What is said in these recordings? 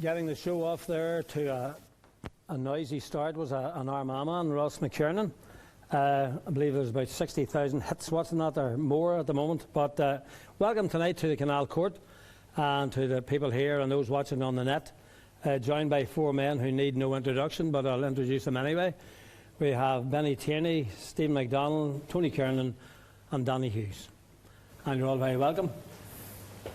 getting the show off there to a noisy start was an Armagh man, Ross McCartan. I believe there's about 60,000 hits watching that, or more at the moment. But welcome tonight to the Canal Court and to the people here and those watching on the net. Joined by four men who need no introduction, but I'll introduce them anyway. We have Benny Tierney, Stevie McDonnell, Tony Kernan and Danny Hughes. And you're all very welcome.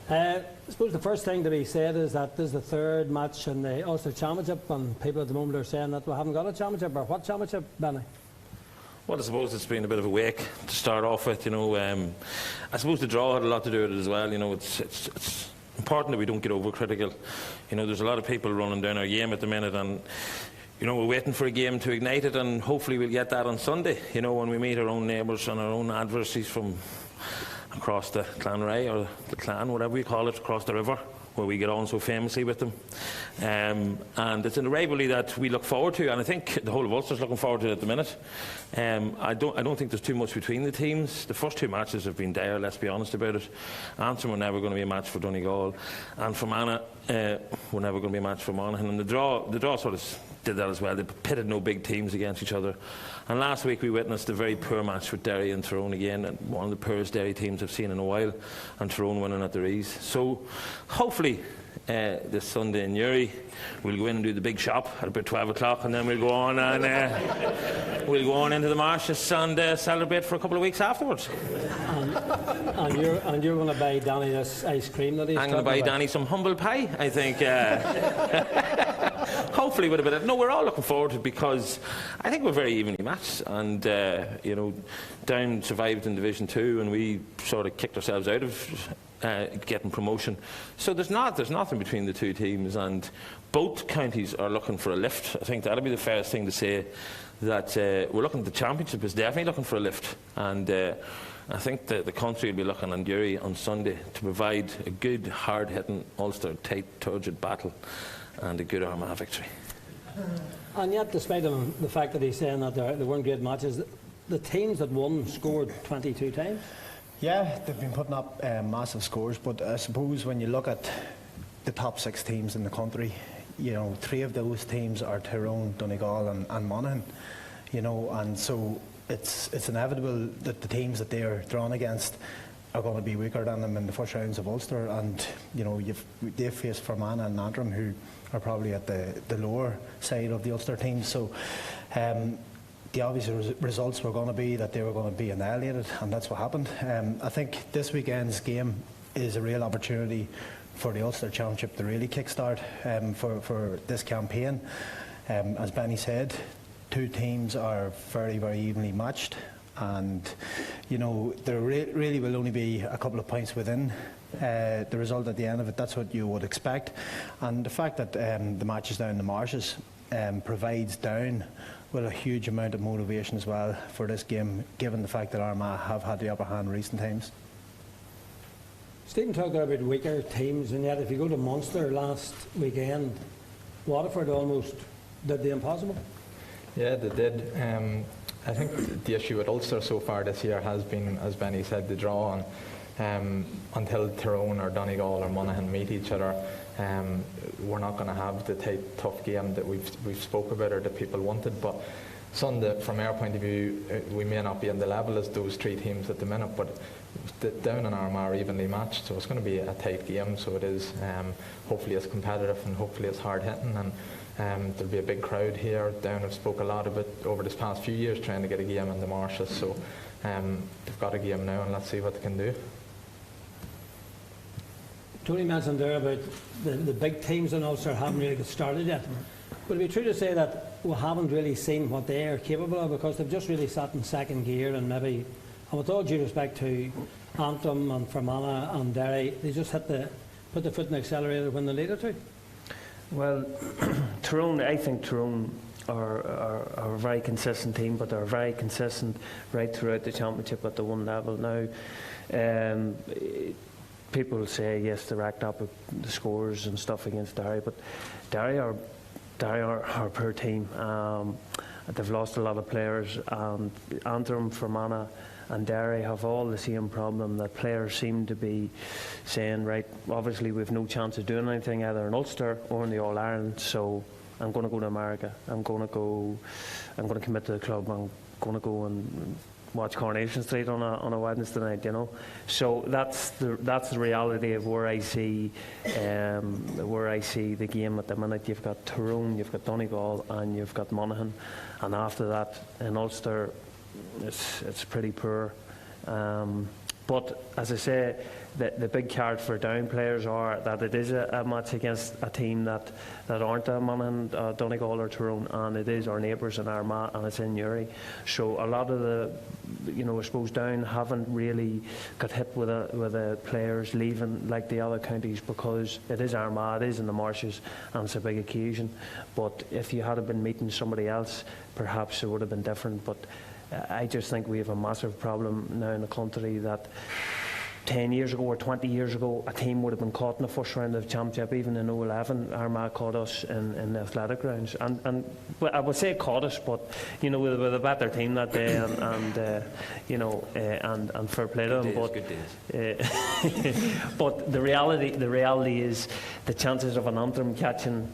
I suppose the first thing to be said is that this is the third match in the Ulster Championship, and people at the moment are saying that we haven't got a championship. Or what championship, Benny? Well, I suppose it's been a bit of a wake to start off with. I suppose the draw had a lot to do with it as well. It's important that we don't get overcritical. There's a lot of people running down our game at the minute, and we're waiting for a game to ignite it, and hopefully we'll get that on Sunday. When we meet our own neighbours and our own adversaries from across the Clanray, or the Clan, whatever you call it, across the river, where we get on so famously with them. And it's a rivalry that we look forward to, and I think the whole of Ulster's looking forward to it at the minute. I don't think there's too much between the teams. The first two matches have been dire, let's be honest about it. Antrim were never going to be a match for Donegal, and Fermanagh were never going to be a match for Monaghan. And the draw sort of did that as well. They pitted no big teams against each other. And last week we witnessed a very poor match with Derry and Tyrone again, and one of the poorest Derry teams I've seen in a while, and Tyrone winning at their ease. So hopefully this Sunday in Newry we'll go in and do the big shop at about 12 o'clock, and then we'll go on and we'll go on into the marshes and celebrate for a couple of weeks afterwards. And you're going to buy Danny this ice cream that he's I'm going to buy Danny some humble pie, I think. Hopefully with a bit of... No, we're all looking forward to it, because I think we're very evenly matched, and Down survived in Division 2 and we sort of kicked ourselves out of getting promotion. So there's nothing between the two teams, and both counties are looking for a lift. I think that'll be the fairest thing to say, that we're looking at the Championship is definitely looking for a lift, and I think the country will be looking on Newry on Sunday to provide a good, hard-hitting, Ulster, tight, turgid battle and a good Armagh victory. And yet, despite the fact that he's saying that there weren't great matches, the teams that won scored 22 times. Yeah, they've been putting up massive scores, but I suppose when you look at the top 6 teams in the country, 3 of those teams are Tyrone, Donegal and Monaghan, and so it's inevitable that the teams that they're drawn against are going to be weaker than them in the first rounds of Ulster, and they've faced Fermanagh and Antrim, who are probably at the lower side of the Ulster teams. So the obvious results were going to be that they were going to be annihilated, and that's what happened. I think this weekend's game is a real opportunity for the Ulster Championship to really kickstart for this campaign. As Benny said, 2 teams are very, very evenly matched, and there really will only be a couple of points within the result at the end of it. That's what you would expect, and the fact that the match is down in the marshes provides Down with a huge amount of motivation as well for this game, given the fact that Armagh have had the upper hand in recent times. Stephen talked about weaker teams, and yet if you go to Munster last weekend, Waterford almost did the impossible. Yeah, they did. I think the issue with Ulster so far this year has been, as Benny said, the draw on. Until Tyrone or Donegal or Monaghan meet each other, we're not going to have the tight, tough game that we've spoke about or that people wanted. But Sunday, from our point of view, we may not be on the level as those 3 teams at the minute, but Down and Armagh are evenly matched, so it's going to be a tight game. So it is. Hopefully it's competitive and hopefully it's hard hitting, and there'll be a big crowd here. Down have spoke a lot about over this past few years trying to get a game in the marshes, so they've got a game now, and let's see what they can do. Tony mentioned there about the big teams in Ulster haven't really got started yet. Would it be true to say that we haven't really seen what they are capable of, because they've just really sat in second gear, and maybe, and with all due respect to Antrim and Fermanagh and Derry, they just put the foot in the accelerator when they needed to? Well, Tyrone, I think Tyrone are a very consistent team, but they're very consistent right throughout the championship at the one level now. People will say, yes, they racked up the scores and stuff against Derry, but Derry are a poor team. they've lost a lot of players, and Antrim, Fermanagh and Derry have all the same problem, that players seem to be saying, right, obviously we've no chance of doing anything either in Ulster or in the All-Ireland, so I'm going to go to America. I'm going to commit to the club. I'm going to go and watch Coronation Street on a Wednesday night, you know. So that's the reality of where I see the game at the minute. You've got Tyrone, you've got Donegal, and you've got Monaghan, and after that in Ulster, it's pretty poor. But as I say, the big card for down players are that it is a match against a team that aren't a Monaghan, Donegal or Tyrone, and it is our neighbours in Armagh, and it's in Uri. So a lot of the, I suppose, down haven't really got hit with the players leaving like the other counties, because it is Armagh, it is in the marshes, and it's a big occasion. But if you had been meeting somebody else, perhaps it would have been different. But I just think we have a massive problem now in the country that 10 years ago or 20 years ago, a team would have been caught in the first round of the Championship. Even in 2011, Armagh caught us in the athletic grounds. And well, I would say caught us, but, with a better team that day, and fair play to them. But the reality is the chances of an Antrim catching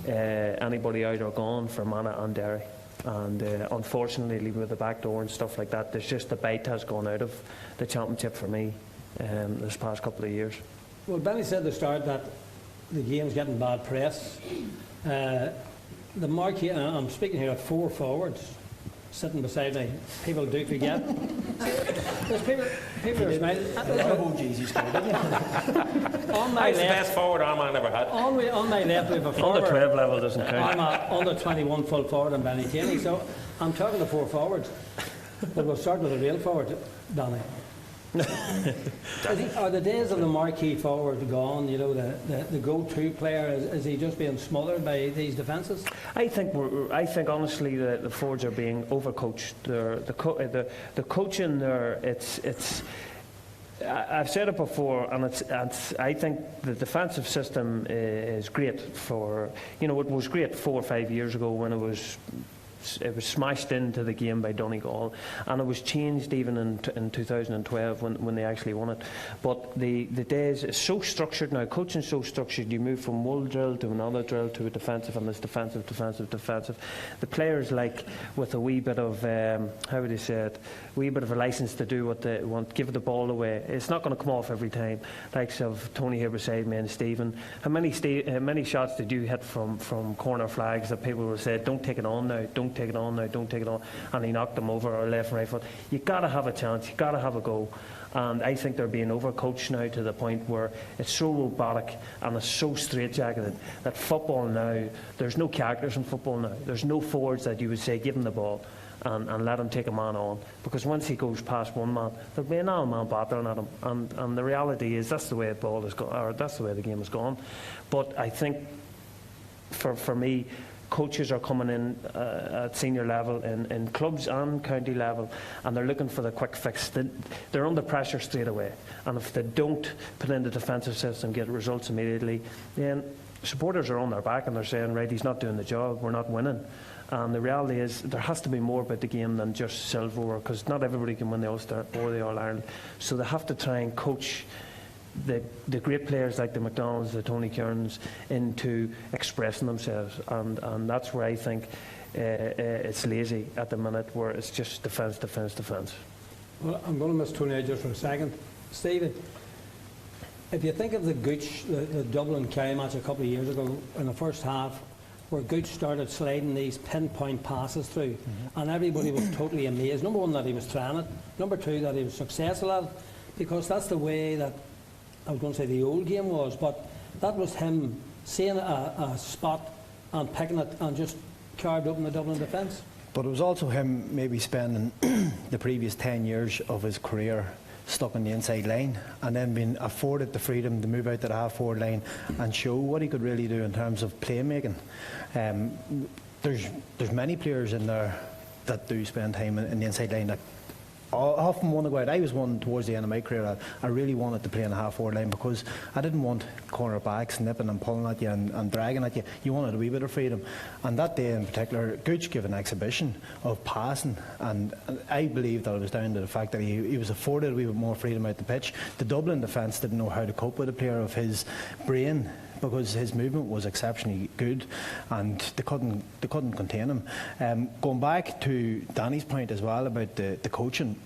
anybody out are gone for Fermanagh and Derry. And unfortunately, with the back door and stuff like that, there's just the bite has gone out of the Championship for me this past couple of years. Well, Benny said at the start that the game's getting bad press. The marquee, I'm speaking here of 4 forwards sitting beside me. People do forget. There's people are smiling. On my left, the best forward Armagh never had. On my left, we have a forward. Under 12 level doesn't count. I'm under 21 full forward and Benny Tierney. So I'm talking to 4 forwards. But we'll start with a real forward, Danny. Are the days of the marquee forward gone? The go-to player, is he just being smothered by these defences? I think honestly the forwards are being overcoached. The coaching there, it's. I've said it before, and I think the defensive system is great for. It was great 4 or 5 years ago when it was smashed into the game by Donegal, and it was changed even in 2012 when they actually won it. But the days is so structured now, coaching is so structured, you move from one drill to another drill to a defensive, and it's defensive. The players, like, with a wee bit of how would you say it, wee bit of a license to do what they want, give the ball away. It's not going to come off every time. Likes of Tony here beside me and Stephen. How many shots did you hit from corner flags that people will say, don't take it on now, don't take it on, and he knocked them over, or left and right foot? You got to have a chance, you got to have a go. And I think they're being overcoached now to the point where it's so robotic and it's so straitjacketed that football now, there's no characters in football now. There's no forwards that you would say give him the ball and let him take a man on, because once he goes past one man, there'll be another man battering at him, and the reality is that's the way the ball is gone, or that's the way the game has gone. But I think for me, coaches are coming in at senior level in clubs and county level, and they're looking for the quick fix. They're under pressure straight away, and if they don't put in the defensive system, get results immediately, then supporters are on their back and they're saying, right, he's not doing the job, we're not winning. And the reality is there has to be more about the game than just silverware, because not everybody can win the Ulster or the All-Ireland. So they have to try and coach the great players like the McDonnells, the Tony Kernans, into expressing themselves, and that's where I think it's lazy at the minute, where it's just defence. Well, I'm going to miss Tony just for a second. Stephen, if you think of the Gooch, the Dublin Kerry match a couple of years ago in the first half, where Gooch started sliding these pinpoint passes through, and everybody was totally amazed. Number one, that he was trying it. Number two, that he was successful at it, because that's the way that, I was going to say the old game was, but that was him seeing a spot and picking it and just carved open the Dublin defence. But it was also him maybe spending the previous 10 years of his career stuck in the inside line, and then being afforded the freedom to move out to the half-forward line and show what he could really do in terms of playmaking. There's many players in there that do spend time in the inside line that often want to go out. I was one towards the end of my career. I really wanted to play in the half-forward line because I didn't want cornerbacks nipping and pulling at you and dragging at you. You wanted a wee bit of freedom. And that day in particular, Gooch gave an exhibition of passing, and I believe that it was down to the fact that he was afforded a wee bit more freedom out the pitch. The Dublin defence didn't know how to cope with a player of his brain, because his movement was exceptionally good and they couldn't contain him. Going back to Danny's point as well about the coaching,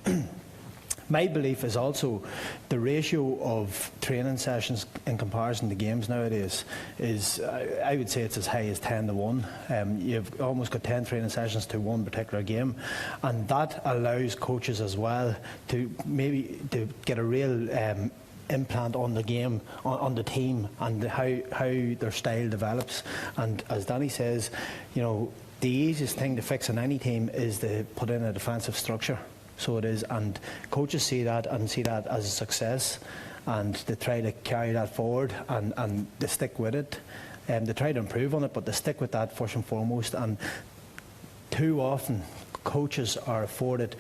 my belief is also the ratio of training sessions in comparison to games nowadays is, I would say it's as high as 10 to 1. You've almost got 10 training sessions to one particular game, and that allows coaches as well to maybe to get a real implant on the game, on the team, and how their style develops. And as Danny says, you know, the easiest thing to fix in any team is to put in a defensive structure. So it is, and coaches see that as a success, and they try to carry that forward and they stick with it. They try to improve on it, but they stick with that first and foremost. And too often, coaches are afforded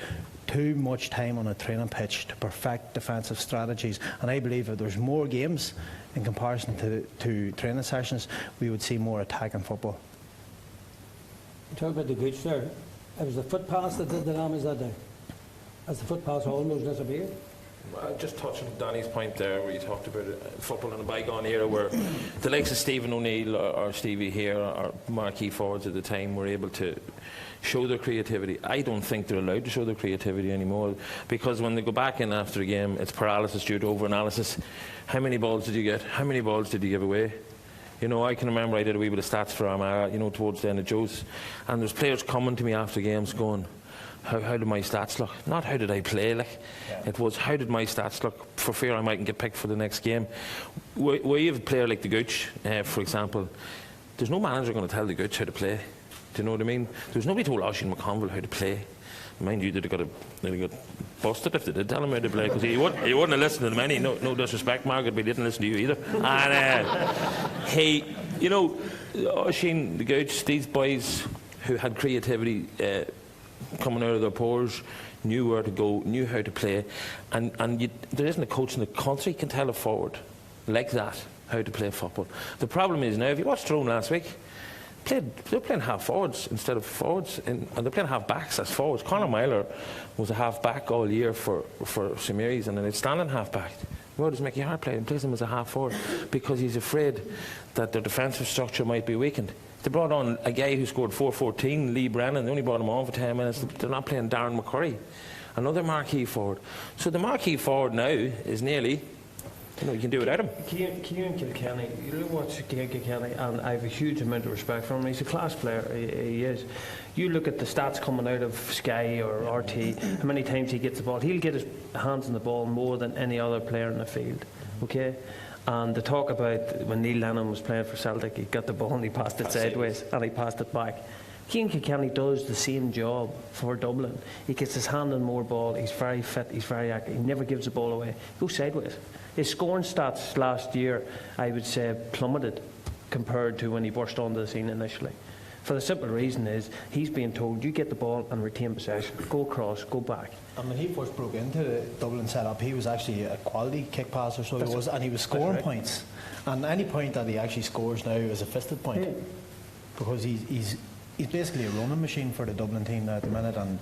too much time on a training pitch to perfect defensive strategies, and I believe if there's more games in comparison to training sessions, we would see more attacking football. You talk about the Gooch there. It was the foot pass that did the damage that day. Has the foot pass almost disappeared? Just touching on Danny's point there, where you talked about football in a bygone era, where the likes of Stephen O'Neill or Stevie here, or marquee forwards at the time, were able to show their creativity. I don't think they're allowed to show their creativity anymore, because when they go back in after a game, it's paralysis due to over-analysis. How many balls did you get? How many balls did you give away? You know, I can remember I did a wee bit of stats for Armagh, you know, towards the end of Joe's, and there's players coming to me after games going, how did my stats look? Not how did I play, like. Yeah. It was how did my stats look, for fear I mightn't get picked for the next game. Where you have a player like the Gooch, for example, there's no manager going to tell the Gooch how to play. Do you know what I mean? There's nobody told Oisin McConville how to play. Mind you, they'd have got busted if they did tell him how to play, because he wouldn't have listened to them any. No disrespect, Margaret, but he didn't listen to you either. And he, you know, Oisin, the Gooch, these boys who had creativity coming out of their pores, knew where to go, knew how to play, and there isn't a coach in the country can tell a forward like that how to play football. The problem is now, if you watched Tyrone last week, they're playing half forwards instead of forwards, and they're playing half backs as forwards. Conor Myler was a half back all year for St Mary's, and an outstanding half back. Where does Mickey Hart play? He plays him as a half forward because he's afraid that their defensive structure might be weakened. They brought on a guy who scored 4-14, Lee Brennan. They only brought him on for 10 minutes. They're not playing Darren McCurry, another marquee forward. So the marquee forward now is nearly, you know, you can do without him. Kieran Kilkenny, you watch Kieran Kilkenny, and I have a huge amount of respect for him. He's a class player, he is. You look at the stats coming out of Sky or RT, how many times he gets the ball. He'll get his hands on the ball more than any other player in the field, okay? And the talk about when Neil Lennon was playing for Celtic, he got the ball and he passed it sideways and he passed it back. Kieran Kilkenny does the same job for Dublin. He gets his hand on more ball, he's very fit, he's very active, he never gives the ball away. He goes sideways. His scoring stats last year, I would say, plummeted compared to when he burst onto the scene initially. For the simple reason is he's being told, you get the ball and retain possession, go across, go back. And when he first broke into the Dublin setup, he was actually a quality kick passer, so he was, and he was scoring points. And any point that he actually scores now is a fisted point, because he's basically a running machine for the Dublin team now at the minute, and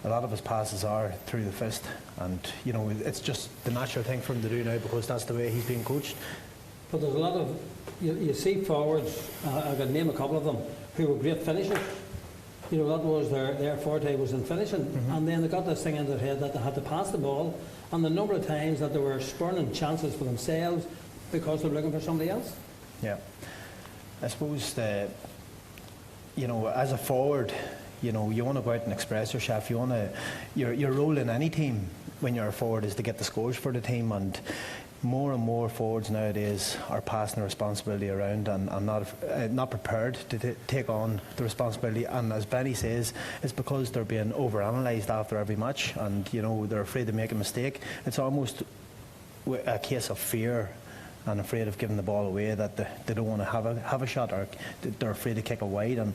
a lot of his passes are through the fist, and you know, it's just the natural thing for him to do now because that's the way he's being coached. But there's a lot of, you see forwards, I can name a couple of them, who were great finishers. You know, that was their forte was in finishing, and then they got this thing in their head that they had to pass the ball, and the number of times that they were spurning chances for themselves because they were looking for somebody else. Yeah, I suppose you know, as a forward, you know, you want to go out and express yourself. You want to, your role in any team when you're a forward is to get the scores for the team, and more and more forwards nowadays are passing the responsibility around and not prepared to take on the responsibility. And as Benny says, it's because they're being overanalyzed after every match, and you know, they're afraid to make a mistake. It's almost a case of fear and afraid of giving the ball away that they don't want to have a shot, or they're afraid to kick it wide. And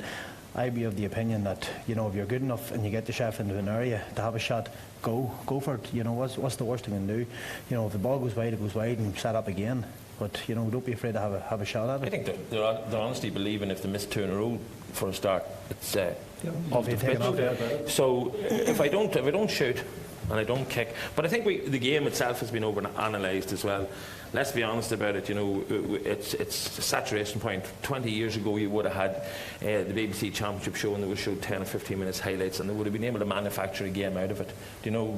I'd be of the opinion that, you know, if you're good enough and you get the chef into an area to have a shot, go for it. You know, what's the worst thing you can do? You know, if the ball goes wide, it goes wide, and set up again. But, you know, don't be afraid to have a shot at it. I think they're honestly believing if they miss 2 in a row for a start, it's off the pitch. So if I don't shoot and I don't kick, but I think the game itself has been over-analysed as well. Let's be honest about it. You know, it's a saturation point. 20 years ago, you would have had the BBC Championship show, and they would show 10 or 15 minutes highlights, and they would have been able to manufacture a game out of it. You know,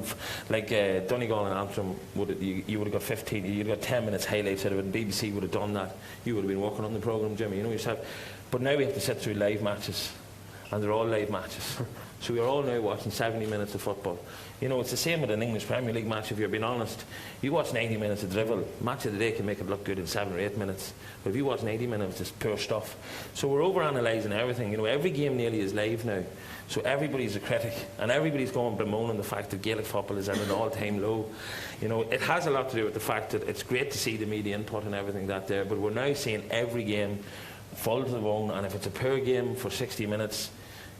like Donegal and Antrim, you would have got 15, you'd have got 10 minutes highlights out of it, and BBC would have done that. You would have been working on the programme, Jimmy. You know yourself. But now we have to sit through live matches, and they're all live matches. So we're all now watching 70 minutes of football. You know, it's the same with an English Premier League match, if you're being honest. You watch 90 minutes of drivel. Match of the day can make it look good in 7 or 8 minutes. But if you watch 90 minutes, it's pure stuff. So we're over-analysing everything. You know, every game nearly is live now. So everybody's a critic. And everybody's going bemoaning the fact that Gaelic football is at an all-time low. You know, it has a lot to do with the fact that it's great to see the media input and everything that there. But we're now seeing every game full to the bone. And if it's a poor game for 60 minutes,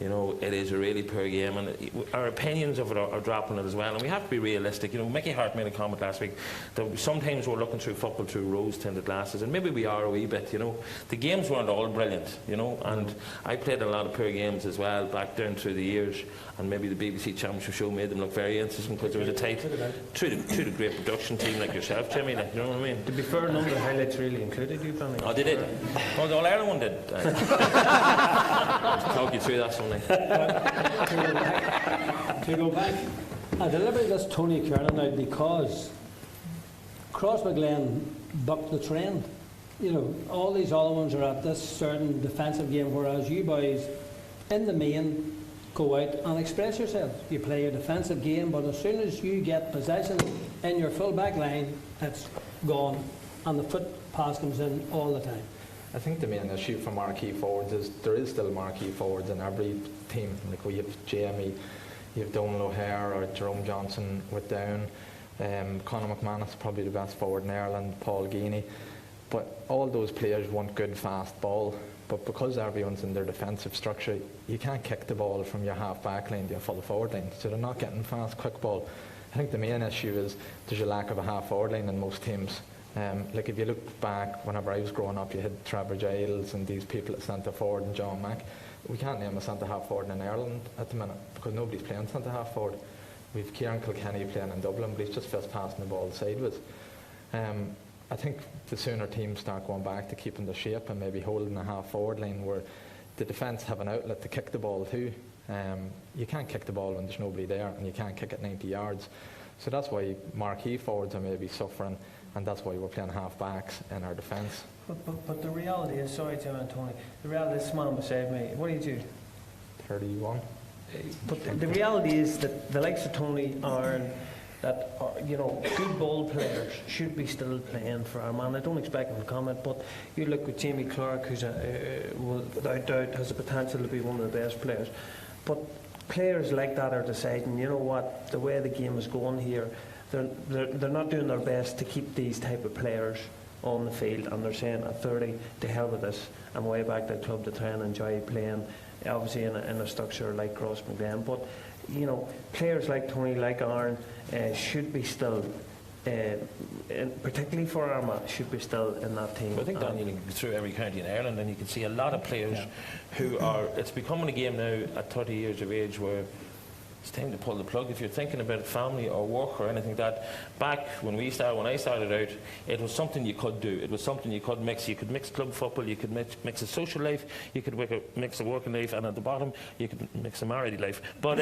you know, it is a really poor game, and our opinions of it are dropping it as well, and we have to be realistic. You know, Mickey Hart made a comment last week that sometimes we're looking through football through rose-tinted glasses, and maybe we are a wee bit, you know. The games weren't all brilliant, you know, and I played a lot of poor games as well back down through the years, and maybe the BBC Championship show made them look very interesting because there was a tight, through the great production team like yourself, Jimmy, like, you know what I mean? To be fair, a number of highlights really included you, Benny. Oh, they did? Oh, the All-Ireland one did. Talk you through that someday. To go back, I delivered this Tony Kernan out because Crossmaglen bucked the trend. You know, all these other ones are at this certain defensive game, whereas you boys, in the main, go out and express yourselves. You play your defensive game, but as soon as you get possession in your full back line, it's gone, and the foot pass comes in all the time. I think the main issue for marquee forwards is there is still marquee forwards in every team. Like we have Jamie, you have Donal O'Hare or Jerome Johnson with Down. Conor McManus is probably the best forward in Ireland, Paul Geaney. But all those players want good fast ball. But because everyone's in their defensive structure, you can't kick the ball from your half-back line to your full forward line. So they're not getting fast, quick ball. I think the main issue is there's a lack of a half-forward line in most teams. Like if you look back, whenever I was growing up, you had Trevor Giles and these people at centre forward and John Mack. We can't name a centre half forward in Ireland at the minute because nobody's playing centre half forward. We've Kieran Kilkenny playing in Dublin, but he's just passing the ball sideways. I think the sooner teams start going back to keeping the shape and maybe holding a half forward line where the defence have an outlet to kick the ball too. You can't kick the ball when there's nobody there, and you can't kick it 90 yards. So that's why marquee forwards are maybe suffering. And that's why we're playing half-backs in our defence. But the reality is, sorry Jim and Tony, the reality is, this man beside me, what do you do? 31. But the reality is that the likes of Tony, Aaron, that are, you know, good ball players should be still playing for Armagh. I don't expect him to comment, but you look at Jamie Clark, who's without doubt has the potential to be one of the best players. But players like that are deciding, you know what, the way the game is going here, they're not doing their best to keep these type of players on the field, and they're saying at 30, to hell with this, I'm way back to the club to try and enjoy playing, obviously in a structure like Crossmaglen. But you know, players like Tony, like Aaron, should be still, particularly for Armagh, should be still in that team. Well, I think, Daniel, you can go through every county in Ireland and you can see a lot of players who are, it's becoming a game now at 30 years of age where it's time to pull the plug. If you're thinking about family or work or anything like that, back when I started out, it was something you could do. It was something you could mix. You could mix club football, you could mix a social life, you could mix a working life, and at the bottom, you could mix a married life. But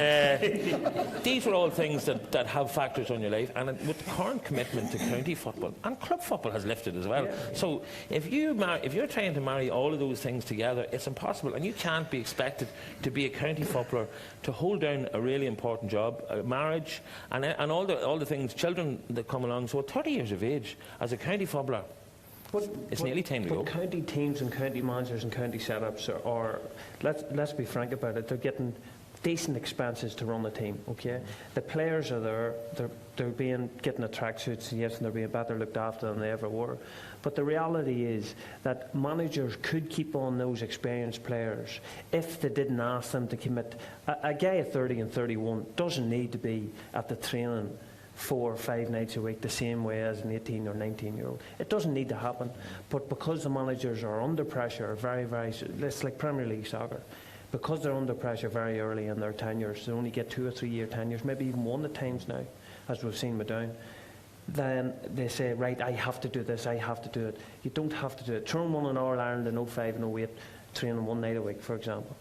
these are all things that have factors on your life, and with the current commitment to county football, and club football has lifted as well. Yeah. So if you're trying to marry all of those things together, it's impossible, and you can't be expected to be a county footballer to hold down a really important job, marriage, and all the things, children that come along. So at 30 years of age, as a county footballer, it's nearly time to go. County teams and county managers and county setups are let's be frank about it, they're getting decent expenses to run the team. Okay, the players are there. They're getting the tracksuits, yes, and they're being better looked after than they ever were. But the reality is that managers could keep on those experienced players if they didn't ask them to commit. A guy at 30 and 31 doesn't need to be at the training 4 or 5 nights a week the same way as an 18 or 19-year-old. It doesn't need to happen. But because the managers are under pressure, it's like Premier League soccer. Because they're under pressure very early in their tenures, they only get 2 or 3 year tenures, maybe even 1 at times now, as we've seen with Down. Then they say, right, I have to do this, I have to do it. You don't have to do it. Tyrone won in All-Ireland in 05 and 08, training 1 night a week, for example.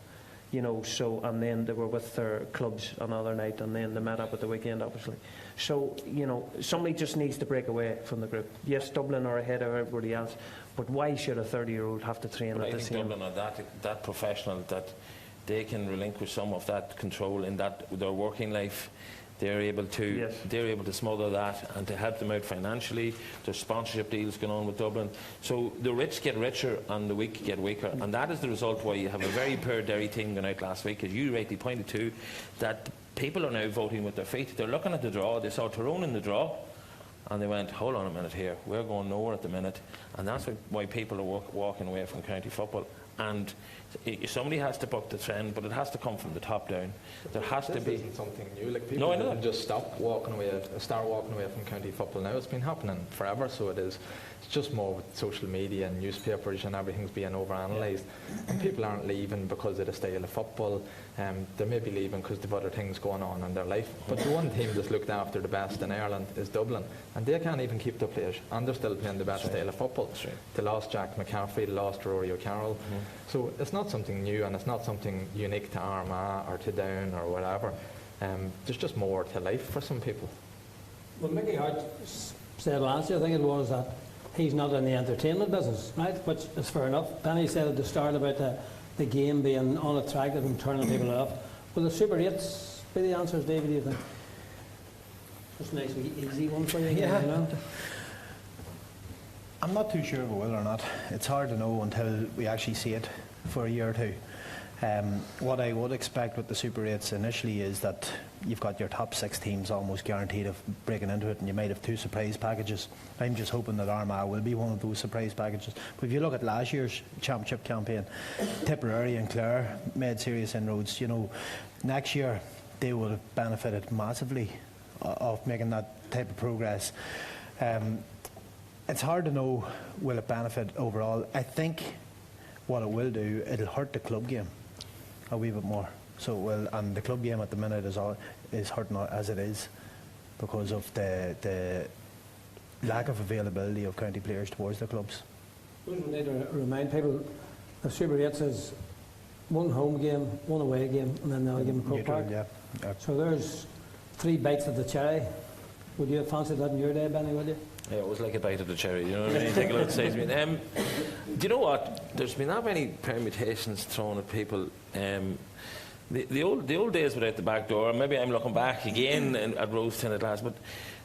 You know, so, and then they were with their clubs another night, and then they met up at the weekend, obviously. So, you know, somebody just needs to break away from the group. Yes, Dublin are ahead of everybody else, but why should a 30-year-old have to train at the same? I think Dublin are that professional that they can relinquish some of that control in that their working life. They're able to smother that and to help them out financially. There's sponsorship deals going on with Dublin. So the rich get richer and the weak get weaker. And that is the result why you have a very poor Derry team going out last week, as you rightly pointed to, that people are now voting with their feet. They're looking at the draw. They saw Tyrone in the draw and they went, hold on a minute here, we're going nowhere at the minute. And that's why people are walking away from county football. And somebody has to buck the trend, but it has to come from the top down. There has to be. This isn't something new. Like, people didn't just start walking away from county football now. It's been happening forever, so it is. It's just more with social media and newspapers and everything's being overanalyzed. And people aren't leaving because of the style of football. They may be leaving because they've other things going on in their life. But the one team that's looked after the best in Ireland is Dublin. And they can't even keep their players. And they're still playing the best style of football. They lost Jack McCaffrey, they lost Rory O'Carroll. So it's not something new and it's not something unique to Armagh or to Down or whatever. There's just more to life for some people. Well, Mickey Hart said last year, I think it was, that he's not in the entertainment business, right? Which is fair enough. Benny said at the start about the game being unattractive and turning people off. Will the Super 8s be the answers, David, do you think? Just a nice wee easy one for you. Yeah. You know? I'm not too sure if it will or not. It's hard to know until we actually see it for a year or two. What I would expect with the Super 8s initially is that you've got your top 6 teams almost guaranteed of breaking into it, and you might have 2 surprise packages. I'm just hoping that Armagh will be one of those surprise packages. But if you look at last year's championship campaign, Tipperary and Clare made serious inroads. You know, next year they would have benefited massively of making that type of progress. It's hard to know will it benefit overall. I think what it will do, it'll hurt the club game a wee bit more. So it will, and the club game at the minute is hurting as it is because of the lack of availability of county players towards the clubs. We need to remind people the Super 8s is 1 home game, 1 away game, and then they'll give them Croke Park. Yeah. So there's 3 bites of the cherry. Would you have fancied that in your day, Benny, would you? Yeah, it was like a bite of the cherry, you know what I mean? Take a look at the size. Do you know what? There's been that many permutations thrown at people. The old days without the back door, maybe I'm looking back again at Roseton at last, but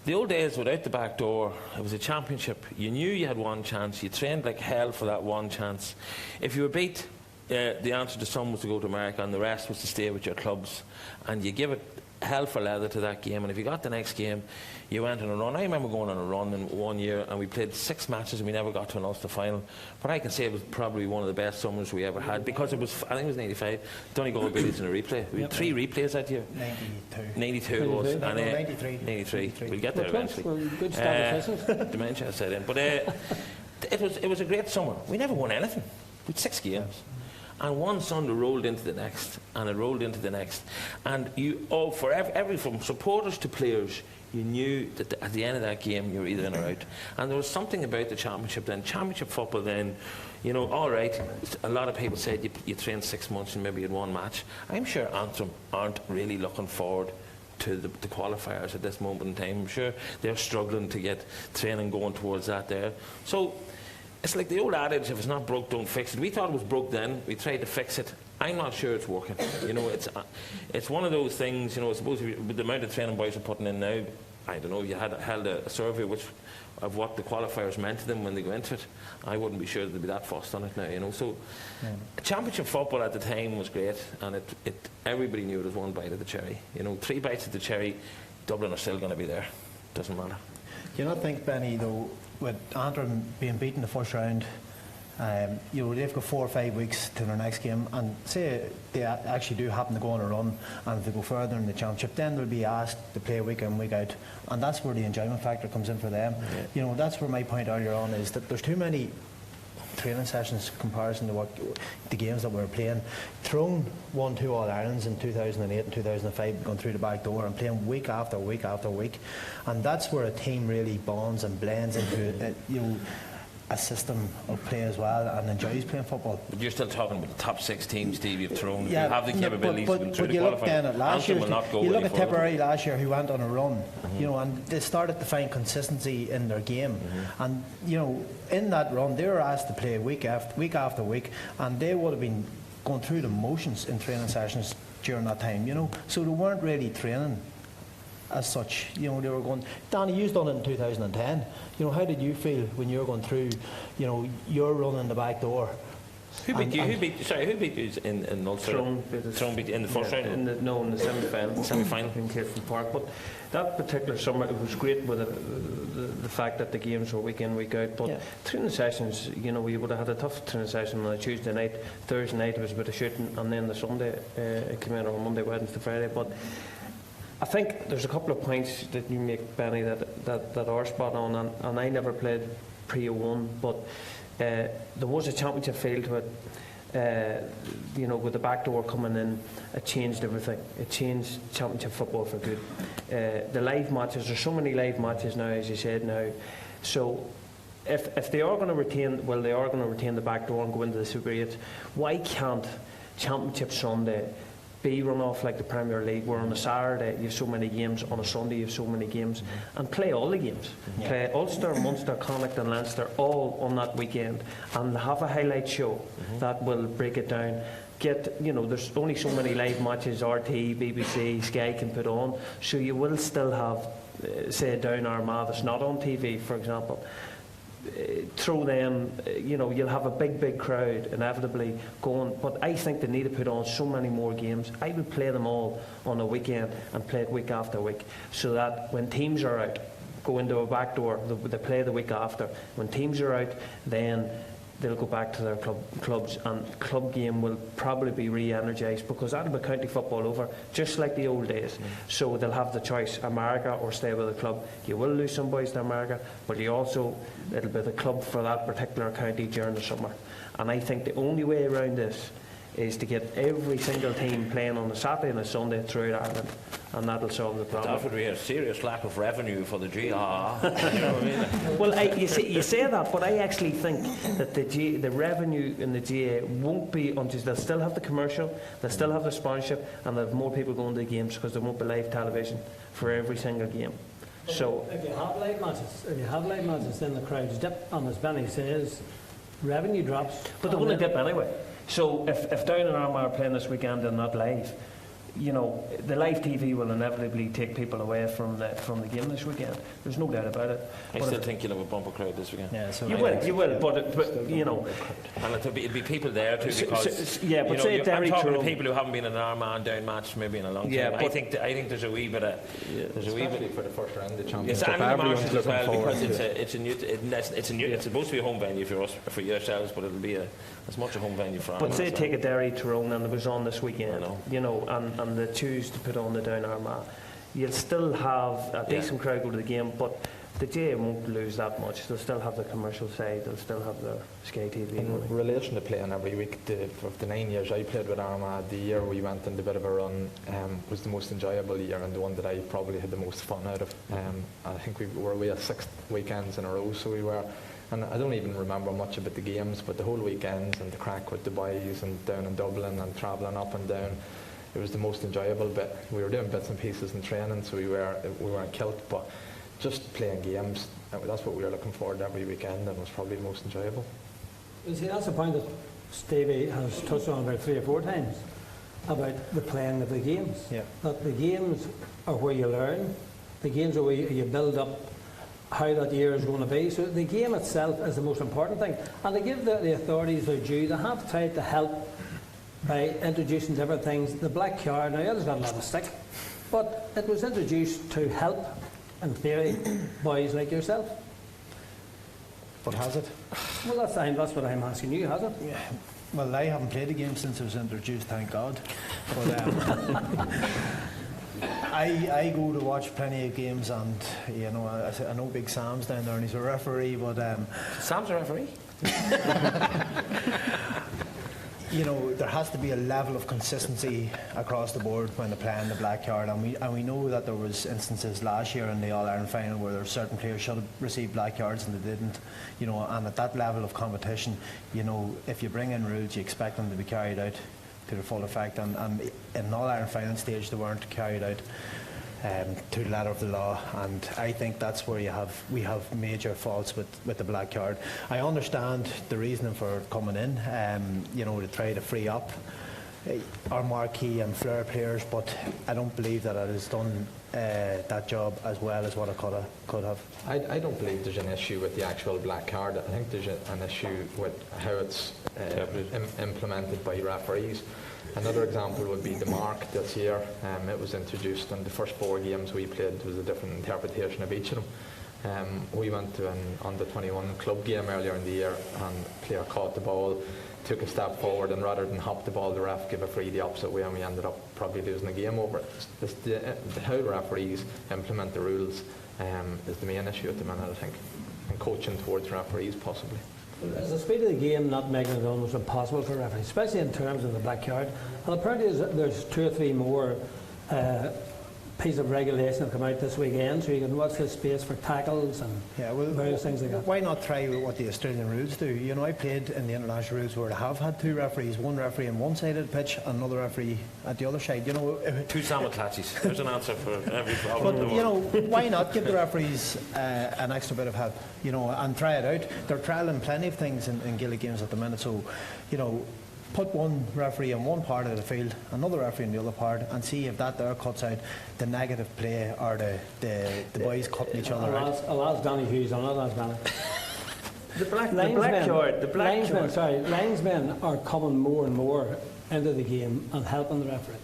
the old days without the back door, it was a championship. You knew you had one chance. You trained like hell for that one chance. If you were beat, the answer to some was to go to America and the rest was to stay with your clubs. And you give it hell for leather to that game, and if you got the next game, you went on a run. I remember going on a run in 1 year and we played 6 matches and we never got to an Ulster final, but I can say it was probably one of the best summers we ever had because it was, I think it was 95, Donegal Billy's in a replay. We had 3 replays that year. 92 it was. And, 93. We'll get there eventually. Good statisticians. Dementia set in, but it was a great summer. We never won anything. We had 6 games. And one Sunday rolled into the next, and it rolled into the next. And from supporters to players, you knew that at the end of that game, you were either in or out. And there was something about the championship then. Championship football then, you know, all right, a lot of people said you trained 6 months and maybe you had 1 match. I'm sure Antrim aren't really looking forward to the qualifiers at this moment in time. I'm sure they're struggling to get training going towards that there. So it's like the old adage, if it's not broke, don't fix it. We thought it was broke then. We tried to fix it. I'm not sure it's working. You know, it's one of those things, you know, I suppose with the amount of training boys are putting in now, I don't know, you held a survey of what the qualifiers meant to them when they go into it, I wouldn't be sure they'd be that fussed on it now, you know. So, Championship football at the time was great, and everybody knew it was one bite of the cherry. You know, 3 bites of the cherry, Dublin are still going to be there. Doesn't matter. Do you not think, Benny, though, with Antrim being beaten the first round, you know, they've got 4 or 5 weeks to their next game, and say they actually do happen to go on a run, and if they go further in the Championship, then they'll be asked to play week in, week out, and that's where the enjoyment factor comes in for them. You know, that's where my point earlier on is that there's too many training sessions in comparison to what the games that we were playing. Tyrone won 2 All-Irelands in 2008 and 2005, going through the back door and playing week after week after week, and that's where a team really bonds and blends into you know, a system of play as well, and enjoys playing football. But you're still talking about the top 6 teams, Stevie, of Tyrone. Yeah, who have the capabilities to go through the you look then at last year. You look at Tipperary last year, who went on a run, you know, and they started to find consistency in their game, and you know, in that run, they were asked to play week after week, and they would have been going through the motions in training sessions during that time, you know. So they weren't really training as such, you know. They were going. Danny Hughes done it in 2010. You know, how did you feel when you were going through, you know, your run in the back door? Who beat you? Who beat you in Ulster? Tyrone beat you in the first round? In the semi-final. Semi-final in Kernan Park. But that particular summer, it was great with the fact that the games were week in, week out. But training sessions, you know, we would have had a tough training session on a Tuesday night. Thursday night it was a bit of shooting, and then the Sunday it came in on Monday, Wednesday, Friday. But I think there's a couple of points that you make, Benny, that are spot on, and I never played pre-01, but there was a championship feel to it. You know, with the back door coming in, it changed everything. It changed championship football for good. The live matches, there's so many live matches now, as you said now. So if they are going to retain, well, they are going to retain the back door and go into the Super 8, why can't Championship Sunday be run off like the Premier League, where on a Saturday you have so many games, on a Sunday you have so many games, and play all the games. Play Ulster, Munster, Connacht and Leinster all on that weekend, and have a highlight show that will break it down. Get, you know, there's only so many live matches RT, BBC, Sky can put on, so you will still have, say, down Armagh that's not on TV, for example. Throw them, you know, you'll have a big crowd inevitably going, but I think they need to put on so many more games. I would play them all on a weekend and play it week after week, so that when teams are out, go into a back door, they play the week after. When teams are out, then they'll go back to their clubs, and club game will probably be re-energised, because that'll be county football over, just like the old days. So they'll have the choice, Armagh or stay with the club. You will lose some boys to Armagh, but you also, it'll be the club for that particular county during the summer. And I think the only way around this is to get every single team playing on a Saturday and a Sunday throughout Ireland, and that'll solve the problem. That would be a serious lack of revenue for the GAA. You know what I mean? Well, you say that, but I actually think that the revenue in the GAA won't be until they'll still have the commercial, they'll still have the sponsorship, and they'll have more people going to the games, because there won't be live television for every single game. So if you have live matches, then the crowds dip, and as Benny says, revenue drops. But they're going to dip anyway. So if Down and Armagh are playing this weekend and not live, you know, the live TV will inevitably take people away from the game this weekend. There's no doubt about it. I still think you'll have a bumper crowd this weekend. Yeah, so you will, but you know, and it'll be people there too, because but you know, say I'm talking Tyrone, to people who haven't been in an Armagh and Down match maybe in a long time. Yeah, I think there's a wee bit of especially for the first round of the Yes, Championship. and the Marshals as well, because it's it's supposed to be a home venue for yourselves, but it'll be as much a home venue for Armagh. But say take a Derry Tyrone, and it was on this weekend, you know, and they choose to put on the Down Armagh, you'll still have a decent crowd go to the game, but the GAA won't lose that much. They'll still have the commercial side, they'll still have the Sky TV. In relation to playing every week, of the 9 years I played with Armagh, the year we went on a bit of a run was the most enjoyable year, and the one that I probably had the most fun out of. I think we were away 6 weekends in a row, so we were. And I don't even remember much about the games, but the whole weekends and the crack with the boys and down in Dublin and travelling up and down, it was the most enjoyable bit. We were doing bits and pieces in training, so we weren't kilt, but just playing games, that's what we were looking forward to every weekend, and it was probably the most enjoyable. You see, that's the point that Stevie has touched on about 3 or 4 times, about the playing of the games. Yeah. That the games are where you learn, The games where you build up how that year is going to be. So the game itself is the most important thing. And to give the authorities their due, they have tried to help by introducing different things. The black card, now it has got a lot of stick, but it was introduced to help, in theory, boys like yourself. But has it? Well, that's what I'm asking you, has it? Yeah. Well, I haven't played the game since it was introduced, thank God. But I go to watch plenty of games, and you know, I know Big Sam's down there and he's a referee, but Sam's a referee? you know, there has to be a level of consistency across the board when they're playing the black card, and we know that there was instances last year in the All-Ireland final where there were certain players should have received black cards and they didn't, you know, and at that level of competition, you know, if you bring in rules, you expect them to be carried out to the full effect, and in an All-Ireland final stage they weren't carried out to the letter of the law, and I think that's where we have major faults with the black card. I understand the reasoning for coming in, you know, to try to free up our marquee and flair players, but I don't believe that it has done that job as well as what it could have. I don't believe there's an issue with the actual black card. I think there's an issue with how it's implemented by referees. Another example would be the mark this year. It was introduced, and the first 4 games we played was a different interpretation of each of them. We went to an under-21 club game earlier in the year, and a player caught the ball, took a step forward, and rather than hop the ball, the ref gave a free the opposite way, and we ended up probably losing the game over it. How referees implement the rules is the main issue at the minute, I think, and coaching towards referees possibly. Is the speed of the game not making it almost impossible for referees, especially in terms of the black card? And apparently there's 2 or 3 more pieces of regulation that come out this weekend, so you can watch the space for tackles and various things like that. Why not try what the Australian rules do? You know, I played in the international rules where they have had 2 referees, one referee on one side of the pitch and another referee at the other side. You know, 2 Samatachis. There's an answer for every problem. But you know, why not give the referees an extra bit of help? You know, and try it out. They're trialling plenty of things in Gaelic games at the minute, so you know, put one referee in one part of the field, another referee in the other part, and see if that there cuts out the negative play or the boys cutting each other out. I'll ask Danny Hughes on it, Danny. Linesmen are coming more and more into the game and helping the referee.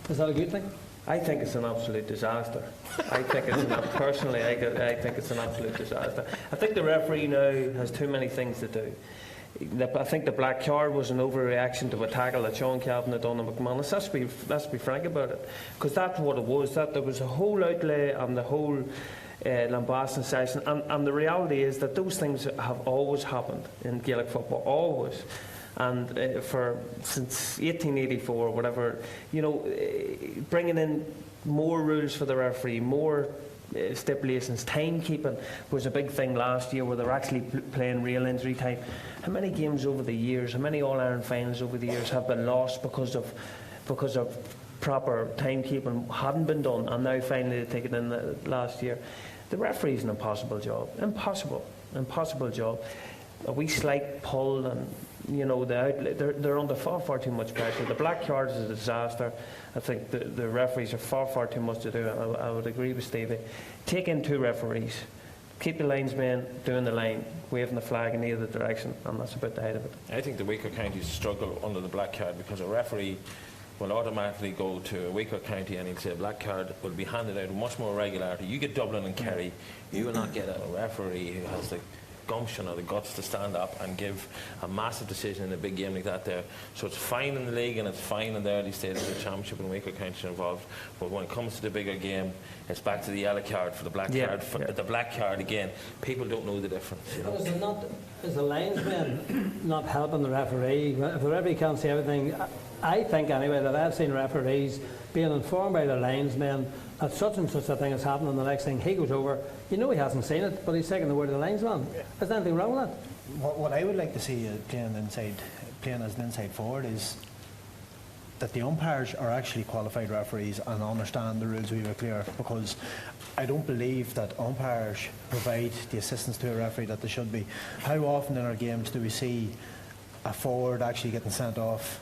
Is that a good thing? I think it's an absolute disaster. I think it's I think it's an absolute disaster. I think the referee now has too many things to do. I think the black card was an overreaction to a tackle that Sean Calvin had done on McManus. Let's be frank about it, because that's what it was. That there was a whole outlay and the whole lambasting session, and the reality is that those things have always happened in Gaelic football, always. And since 1884, whatever, you know, bringing in more rules for the referee, more stipulations, timekeeping was a big thing last year, where they're actually playing real injury time. How many games over the years, how many All-Ireland finals over the years have been lost because of proper timekeeping hadn't been done, and now finally they take it in last year? The referee's an impossible job. Impossible job. A wee slight pull, and you know, the outlet, they're under far too much pressure. The black card is a disaster. I think the referees are far too much to do. I would agree with Stevie. Take in 2 referees. Keep the linesmen doing the line, waving the flag in either direction, and that's about the height of it. I think the weaker counties struggle under the black card because a referee will automatically go to a weaker county and he'll say a black card will be handed out with much more regularity. You get Dublin and Kerry, you will not get a referee who has the gumption or the guts to stand up and give a massive decision in a big game like that there. So it's fine in the league and it's fine in the early stages of the championship and weaker counties are involved, but when it comes to the bigger game, it's back to the yellow card for the black card. The black card again, people don't know the difference, you know? Is the linesman not helping the referee? If the referee can't see everything, I think anyway that I've seen referees being informed by their linesmen that such and such a thing has happened, and the next thing he goes over, you know, he hasn't seen it, but he's taking the word of the linesman. Is there anything wrong with that? What I would like to see playing as an inside forward is that the umpires are actually qualified referees and understand the rules really clear, because I don't believe that umpires provide the assistance to a referee that they should be. How often in our games do we see a forward actually getting sent off,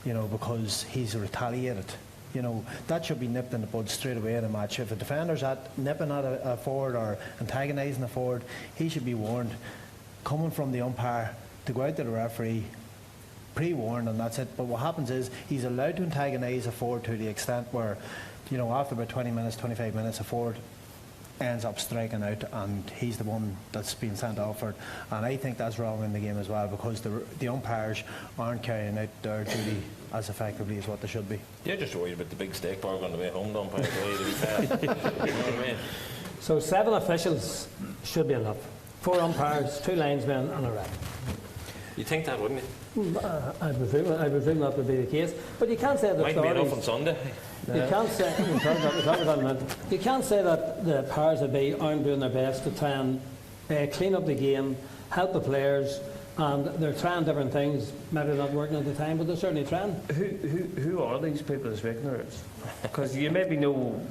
you know, because he's retaliated? You know, that should be nipped in the bud straight away in a match. If a defender's nipping at a forward or antagonising a forward, he should be warned, coming from the umpire, to go out to the referee, pre-warned, and that's it. But what happens is he's allowed to antagonise a forward to the extent where, you know, after about 20 minutes, 25 minutes, a forward ends up striking out and he's the one that's being sent off for it. And I think that's wrong in the game as well, because the umpires aren't carrying out their duty as effectively as what they should be. You're just worried about the big steak burger on the way home, don't you? To be fair. You know what I mean? So 7 officials should be enough. 4 umpires, 2 linesmen and a ref. You'd think that, wouldn't you? I presume that would be the case. But you can't say that might be enough on Sunday. You can't say you can't say that the powers that be aren't doing their best to try and clean up the game, help the players, and they're trying different things. Maybe not working at the time, but they're certainly trying. Who are these people speaking to us? Because you maybe know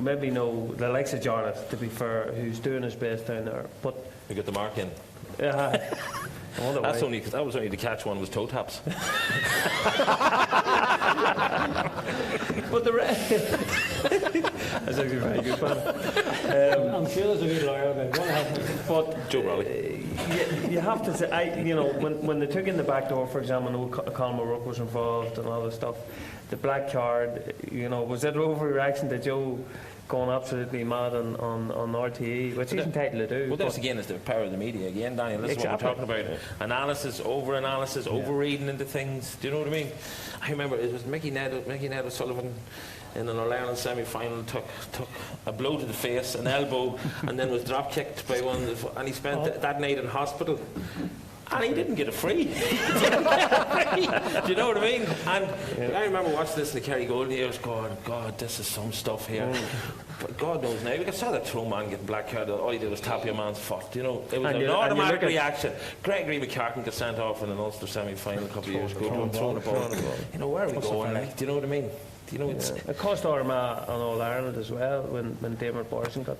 the likes of Jarlath, to be fair, who's doing his best down there. But we got the mark in. That was only to catch one was toe taps. But the rest. That's actually very good. I'm sure there's a good lawyer about it. But Joe Rowley. You have to say, when they took in the back door, for example, Colin O'Rourke was involved and all this stuff. The black card, was it an overreaction to Joe going absolutely mad on RTE, which he's entitled to do? Well, this again is the power of the media again, Daniel. This is what we're talking about. Analysis, over-analysis, over-reading into things. Do you know what I mean? I remember it was Mickey Ned O'Sullivan in an All-Ireland semi-final took a blow to the face, an elbow, and then was drop-kicked by one, and he spent that night in hospital. And he didn't get a free. Do you know what I mean? And I remember watching this in the Kerry Golden years going, God, this is some stuff here. But God knows now, I saw that throw man getting black card, all he did was tap your man's foot. It was an automatic reaction. Gregory McCartan got sent off in an Ulster semi-final a couple of years ago, throwing a ball. Where are we going? Do you know what I mean? It cost Armagh and All Ireland as well when David Boyson got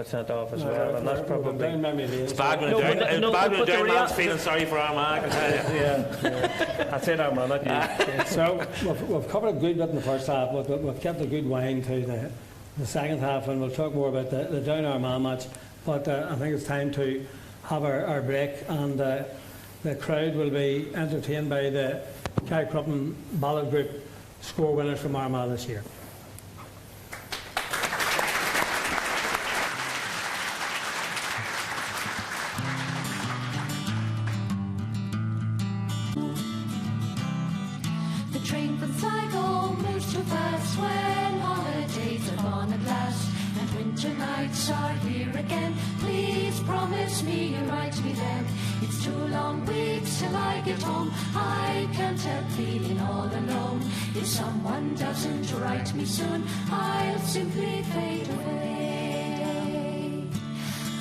sent off as well, and that's probably it's bad when a down man's feeling sorry for Armagh. Yeah. I said Armagh, not you. So we've covered a good bit in the first half, but we've kept a good wind to the second half, and we'll talk more about the Down Armagh match. But I think it's time to have our break, and the crowd will be entertained by the Carrickcruppen Ballad Group score winners from Armagh this year. The train from Sligo moves too fast when holidays are gone at last, and winter nights are here again. Please promise me you'll write me then. It's 2 long weeks till I get home. I can't help feeling all alone. If someone doesn't write me soon, I'll simply fade away.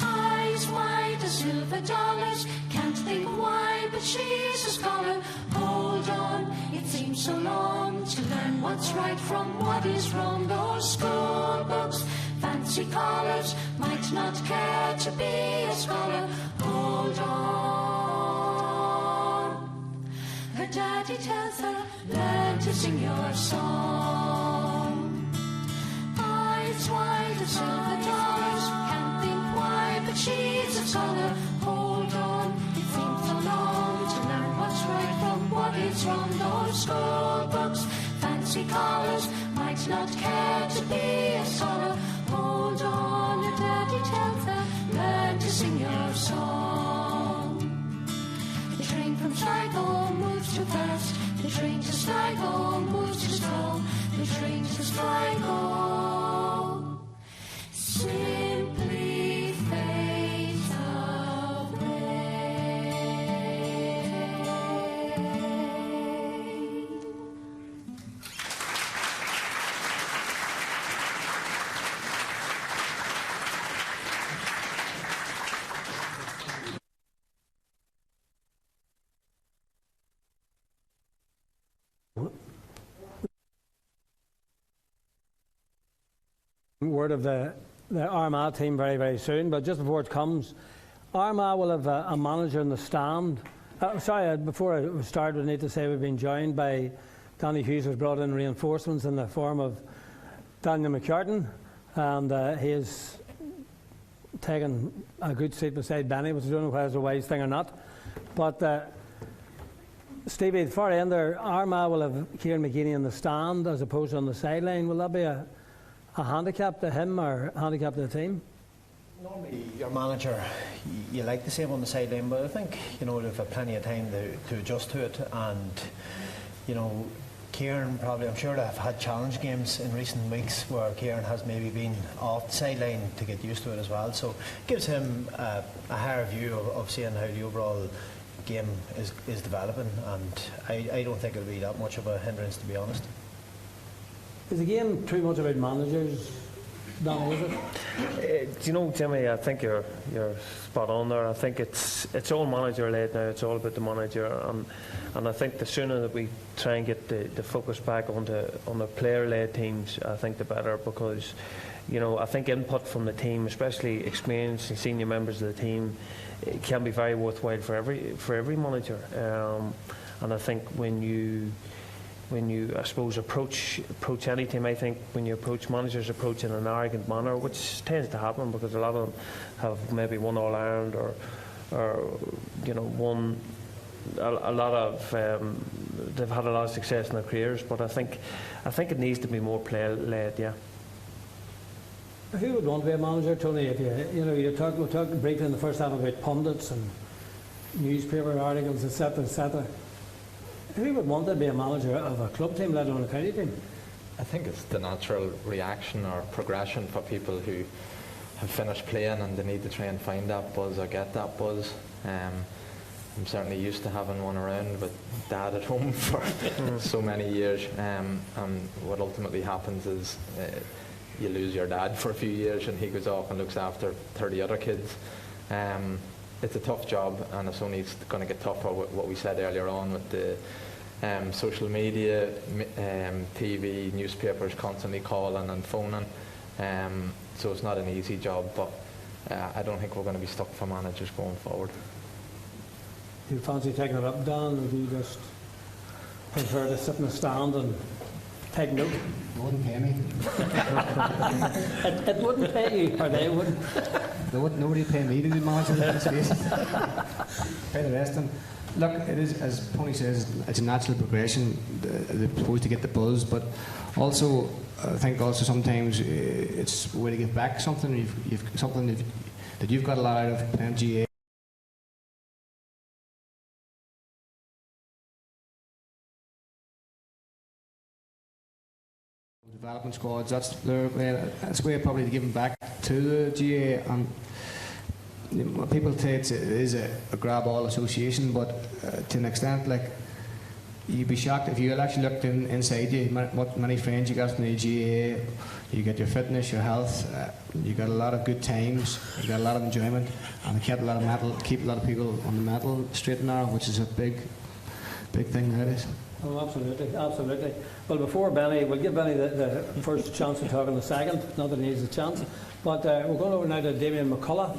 Eyes wide as silver dollars, can't think why, but she's a scholar. Hold on, it seems so long to learn what's right from what is wrong. Those school books, fancy collars, might not care to be a scholar. Hold on. Her daddy tells her, learn to sing your song. Eyes wide as silver dollars, can't think why, but she's a scholar. Hold on, it seems so long to learn what's right from what is wrong. Those school books, fancy collars, might not care to be a scholar. Hold on, her daddy tells her, learn to sing your song. The train from Sligo moves too fast, the train to Sligo moves too slow. The train to Sligo simply fades away. Word of the Armagh team very, very soon, but just before it comes, Armagh will have a manager in the stand. Before I start, we need to say we've been joined by Danny Hughes, who's brought in reinforcements in the form of Daniel McCartan, and he has taken a good seat beside Benny, which I don't know whether it's a wise thing or not. But Stevie, the far end there, Armagh will have Kieran McGeeney in the stand as opposed to on the sideline. Will that be a handicap to him or a handicap to the team? Normally, your manager, you like to see him on the sideline, but I think they've had plenty of time to adjust to it. And Kieran probably, I'm sure they've had challenge games in recent weeks where Kieran has maybe been off the sideline to get used to it as well. So it gives him a higher view of seeing how the overall game is developing, and I don't think it'll be that much of a hindrance, to be honest. Is the game too much about managers, Danny, is it? Do you know, Jimmy, I think you're spot on there. I think it's all manager led now. It's all about the manager, and I think the sooner that we try and get the focus back on the player led teams, I think the better, because I think input from the team, especially experienced and senior members of the team, it can be very worthwhile for every manager. And I think when you I suppose approach any team, I think when you approach managers approach in an arrogant manner, which tends to happen because a lot of them have maybe won All Ireland or won a lot of they've had a lot of success in their careers, but I think it needs to be more player led. Yeah. Who would want to be a manager, Tony? If we're talking briefly in the first half about pundits and newspaper articles, etc., etc. Who would want to be a manager of a club team, let alone a county team? I think it's the natural reaction or progression for people who have finished playing and they need to try and find that buzz or get that buzz. I'm certainly used to having one around with Dad at home for so many years, and what ultimately happens is you lose your dad for a few years and he goes off and looks after 30 other kids. It's a tough job, and it's only going to get tougher with what we said earlier on with the social media, TV, newspapers constantly calling and phoning. So it's not an easy job, but I don't think we're going to be stuck for managers going forward. Do you fancy taking it up, Dan, or do you just prefer to sit in the stand and take note? It wouldn't pay me. It wouldn't pay you, or they wouldn't? Nobody pay me to be manager in this space. Pay the rest of them. Look, it is, as Tony says, it's a natural progression. They're supposed to get the buzz, but also I think also sometimes it's a way to give back something. You've something that you've got a lot out of playing GAA. Development squads, that's a way probably to give back to the GAA. And people say it is a grab all association, but to an extent, like, you'd be shocked if you actually looked inside you what many friends you got from the GAA. You get your fitness, your health, you got a lot of good times, you got a lot of enjoyment, and it keep a lot of people on the mental straight and narrow, which is a big thing nowadays. Oh, absolutely, absolutely. Well, before Benny, we'll give Benny the first chance to talk in a second, not that he needs a chance. But we're going over now to Damien McCullough,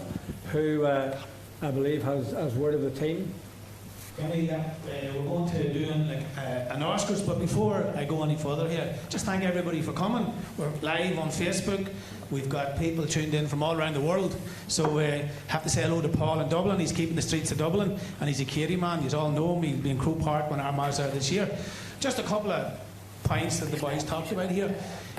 who I believe has word of the team. Benny, we're going to do an Oscars, but before I go any further here, just thank everybody for coming. We're live on Facebook. We've got people tuned in from all around the world. So have to say hello to Paul in Dublin. He's keeping the streets of Dublin, and he's a Kerry man. You all know him. He'll be in Croke Park when Armagh's there this year. Just a couple of points that the boys talked about here.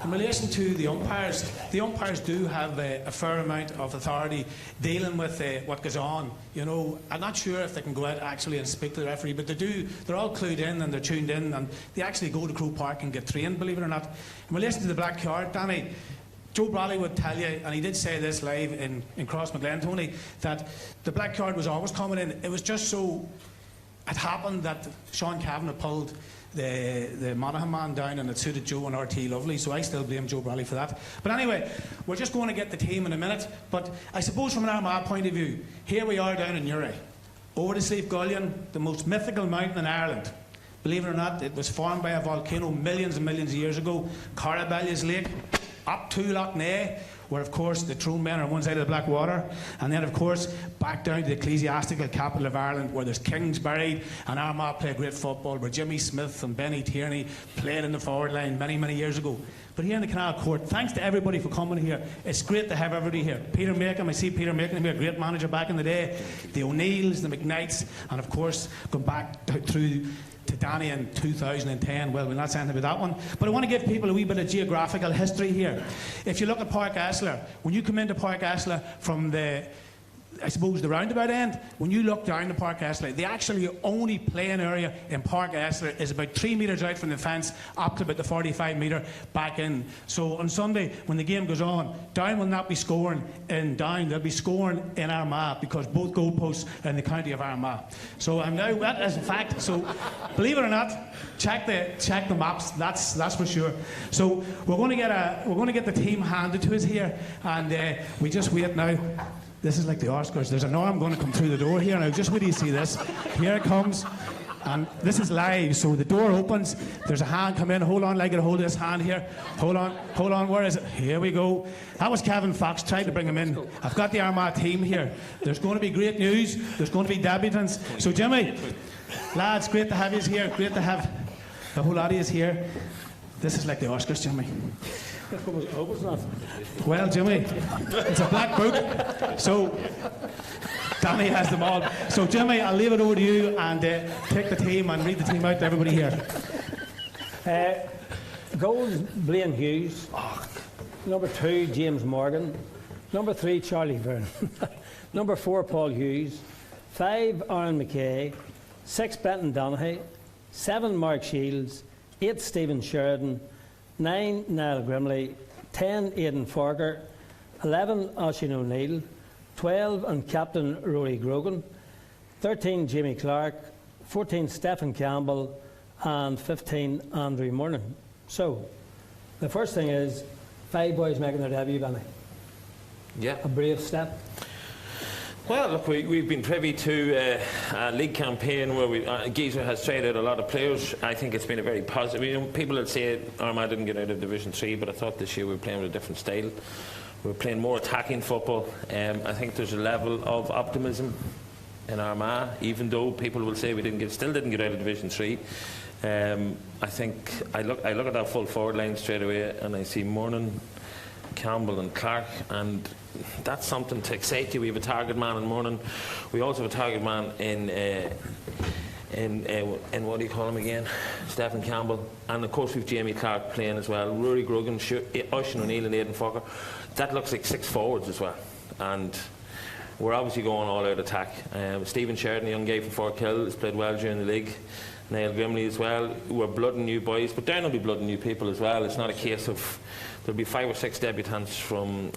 In relation to the umpires do have a fair amount of authority dealing with what goes on. I'm not sure if they can go out actually and speak to the referee, but they do. They're all clued in and they're tuned in, and they actually go to Croke Park and get trained, believe it or not. In relation to the black card, Danny, Joe Bradley would tell you, and he did say this live in Crossmaglen, Tony, that the black card was always coming in. It was just so it happened that Sean Kavanagh pulled the Monaghan man down, and it suited Joe and RT lovely, so I still blame Joe Bradley for that. But anyway, we're just going to get the team in a minute, but I suppose from an Armagh point of view, here we are down in Uri, over the Slieve Gullion, the most mythical mountain in Ireland. Believe it or not, it was formed by a volcano millions and millions of years ago. Carabellia's Lake, up to Lough Neagh, where, of course, the throne men are on one side of the Black Water, and then, of course, back down to the ecclesiastical capital of Ireland, where there's kings buried, and Armagh play great football, where Jimmy Smyth and Benny Tierney played in the forward line many, many years ago. But here in the Canal Court, thanks to everybody for coming here. It's great to have everybody here. Peter Macon, I see Peter Macon here, a great manager back in the day. The O'Neills, the McKnights, and of course, going back through to Danny in 2010. Well, we're not saying about that one. But I want to give people a wee bit of geographical history here. If you look at Park Asler, when you come into Park Asler from the roundabout end, when you look down the Park Asler, the actually only playing area in Park Asler is about 3 metres out from the fence up to about the 45 metre back in. So on Sunday, when the game goes on, Down will not be scoring in Down, they'll be scoring in Armagh, because both goalposts are in the county of Armagh. So I'm now, that is a fact. So believe it or not, check the maps, that's for sure. So we're going to get the team handed to us here, and we just wait now. This is like the Oscars. There's an arm going to come through the door here now. Just wait till you see this. Here it comes. And this is live, so the door opens. There's a hand come in. Hold on, I get a hold of this hand here. Hold on, where is it? Here we go. That was Kevin Fox, tried to bring him in. I've got the Armagh team here. There's going to be great news. There's going to be debutants. So Jimmy, lads, great to have you here. Great to have the whole lot of you here. This is like the Oscars, Jimmy. Well, Jimmy, it's a black book, so Danny has them all. So, Jimmy, I'll leave it over to you and take the team and read the team out to everybody here. Goals, Blaine Hughes. Number 2, James Morgan. Number 3, Charlie Byrne. Number 4, Paul Hughes. 5, Aaron McKay. 6, Benton Donaghy. 7, Mark Shields. 8, Stephen Sheridan. 9, Niall Grimley. 10, Aidan Farker. 11, Oisin O'Neill. 12, and Captain Rory Grogan. 13, Jamie Clark. 14, Stephen Campbell. And 15, Andrew Mornan. So, the first thing is 5 boys making their debut, Benny. Yeah. A brave step. Well, look, we've been privy to a league campaign where Geezer has traded a lot of players. I think it's been a very positive. You know, people will say Armagh didn't get out of Division 3, but I thought this year we were playing with a different style. We were playing more attacking football. I think there's a level of optimism in Armagh, even though people will say we still didn't get out of Division 3. I think I look at that full forward line straight away, and I see Mornan, Campbell and Clark, and that's something to excite you. We have a target man in Mornan. We also have a target man in what do you call him again? Stephen Campbell, and of course we've Jamie Clark playing as well. Rory Grogan, Oisin O'Neill and Aidan Farker. That looks like 6 forwards as well, and we're obviously going all out attack. Stephen Sheridan, a young guy from Forkill, has played well during the league. Niall Grimley as well. We're blooding new boys, but Down will be blooding new people as well. It's not a case of there'll be 5 or 6 debutants from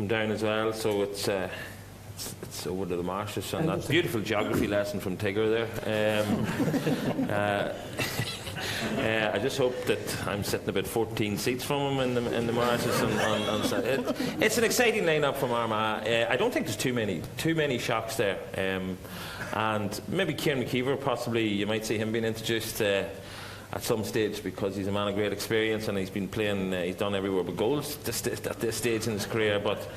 Down as well. So it's over to the marshes, and that beautiful geography lesson from Tigger there. I just hope that I'm sitting about 14 seats from him in the marshes. It's an exciting lineup from Armagh. I don't think there's too many shocks there. And maybe Kieran McKeever, possibly you might see him being introduced at some stage, because he's a man of great experience and he's been playing, he's done everywhere but goals at this stage in his career. But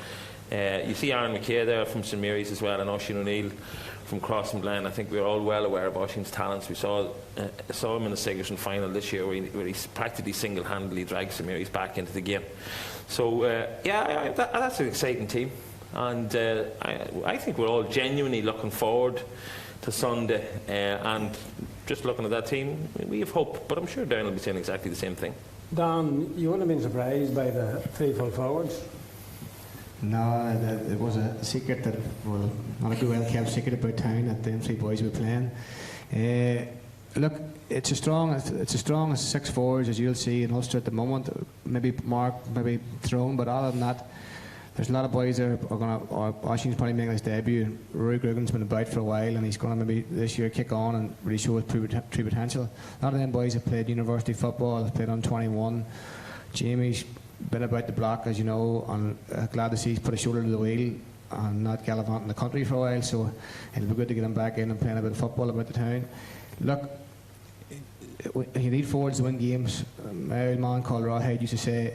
you see Aaron McKay there from St Mary's as well, and Oisin O'Neill from Crossmaglen. I think we're all well aware of Oisin's talents. We saw him in the Sigerson final this year where he practically single-handedly dragged St Mary's back into the game. So that's an exciting team. And I think we're all genuinely looking forward to Sunday, and just looking at that team, we have hope, but I'm sure Down will be saying exactly the same thing. Dan, you wouldn't have been surprised by the 3 full forwards? No, it was a secret that, well, not a good well kept secret about town that them 3 boys were playing. Look, it's as strong as 6 forwards as you'll see in Ulster at the moment. Maybe Mark, maybe Throne, but other than that, there's a lot of boys there are going to. Oisin's probably making his debut. Rory Grogan's been about for a while, and he's going to maybe this year kick on and really show his true potential. A lot of them boys have played university football, have played on 21. Jamie's been about the block, as you know, and glad to see he's put a shoulder to the wheel and not gallivanting the country for a while. So it'll be good to get him back in and playing a bit of football about the town. Look, you need forwards to win games. My old man called Rawhead used to say,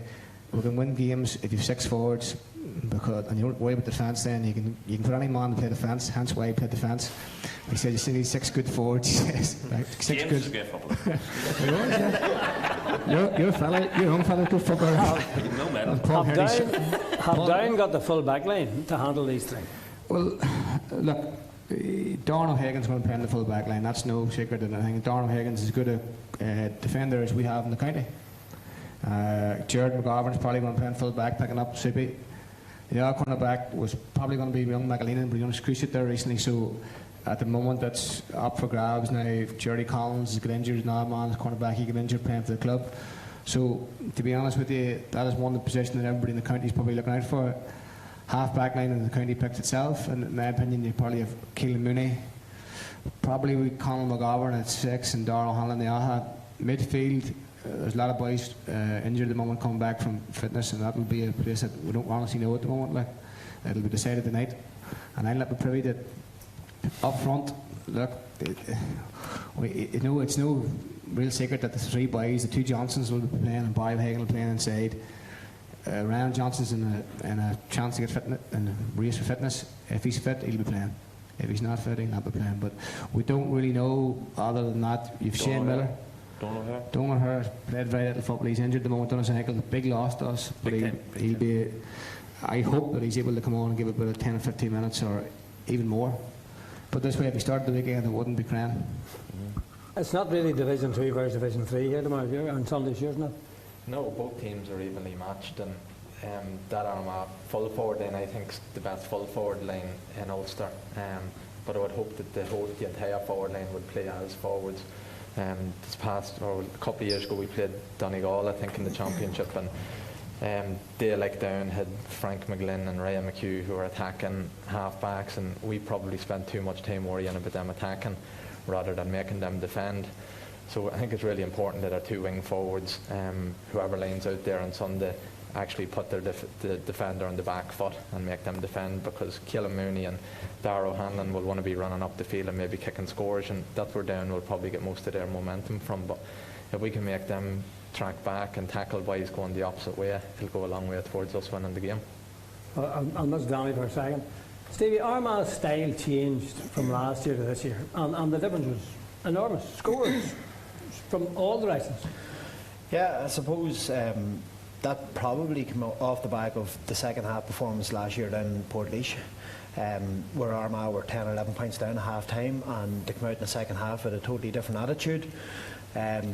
we can win games if you've 6 forwards, and you don't worry about defence. Then you can put any man to play defence. Hence why he played defence. He said you still need 6 good forwards. He says, right, 6 good. Is great football. You're a fella, you're a young fella, good footballer. No matter. Have Down got the full back line to handle these things? Well, look, Darren O'Hagan's going to play in the full back line. That's no secret. And I think Darren O'Hagan's as good a defender as we have in the county. Jared McGovern's probably going to play in full back, picking up Soupy. The other cornerback was probably going to be young McAleenan, but he was cruciate there recently. So at the moment, that's up for grabs now. Jerry Collins has got injured now, man's cornerback. He got injured playing for the club. So to be honest with you, that is one of the positions that everybody in the county is probably looking out for. Half back line in the county picks itself, and in my opinion, you probably have Keelan Mooney, probably with Conor McGovern at 6 and Darrell Hanlon the AHA. Midfield, there's a lot of boys injured at the moment coming back from fitness, and that will be a place that we don't honestly know at the moment. Like, it'll be decided tonight, and I'll let be privy that up front. Look, it's no real secret that the 3 boys, the 2 Johnsons will be playing, and Barry Hagan will be playing inside. Ryan Johnson's in a chance to get fit in a race for fitness. If he's fit, he'll be playing. If he's not fit, he'll not be playing. But we don't really know. Other than that, you've Shane Miller. Donald O'Hare played very little football. He's injured at the moment on his ankle. Big loss to us. But he'll be. I hope that he's able to come on and give it about 10 or 15 minutes or even more. But this way, if he started the weekend, it wouldn't be crying. It's not really Division 2 versus Division 3 here tomorrow on Sundays, isn't it? No, both teams are evenly matched, and that Armagh full forward line, I think, is the best full forward line in Ulster. But I would hope that the entire forward line would play as forwards. This past, or a couple of years ago, we played Donegal, I think, in the Championship, and they, like Down, had Frank McGlynn and Ryan McHugh who were attacking half backs, and we probably spent too much time worrying about them attacking rather than making them defend. So I think it's really important that our 2 wing forwards, whoever lines out there on Sunday, actually put the defender on the back foot and make them defend, because Keelan Mooney and Darragh O'Hanlon will want to be running up the field and maybe kicking scores, and that's where Down will probably get most of their momentum from. But if we can make them track back and tackle boys going the opposite way, it'll go a long way towards us winning the game. I'll miss Danny for a second. Stevie, Armagh's style changed from last year to this year, and the difference was enormous. Scores from all directions. Yeah, I suppose that probably came off the back of the second half performance last year down in Portlaoise, where Armagh were 10 or 11 points down at half time, and they came out in the second half with a totally different attitude.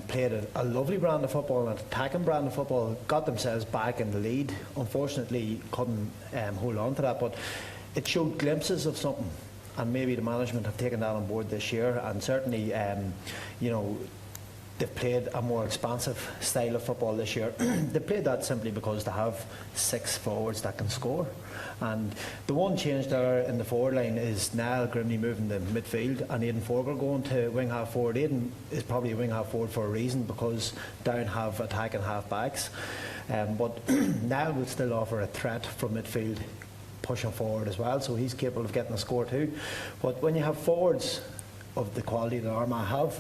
Played a lovely brand of football, an attacking brand of football, got themselves back in the lead. Unfortunately, couldn't hold on to that, but it showed glimpses of something, and maybe the management have taken that on board this year, and certainly, they've played a more expansive style of football this year. They played that simply because they have 6 forwards that can score. And the one change there in the forward line is Niall Grimney moving to midfield and Aidan Forger going to wing half forward. Aidan is probably a wing half forward for a reason, because Down have attacking half backs. But Niall will still offer a threat from midfield, pushing forward as well, so he's capable of getting a score too. But when you have forwards of the quality that Armagh have,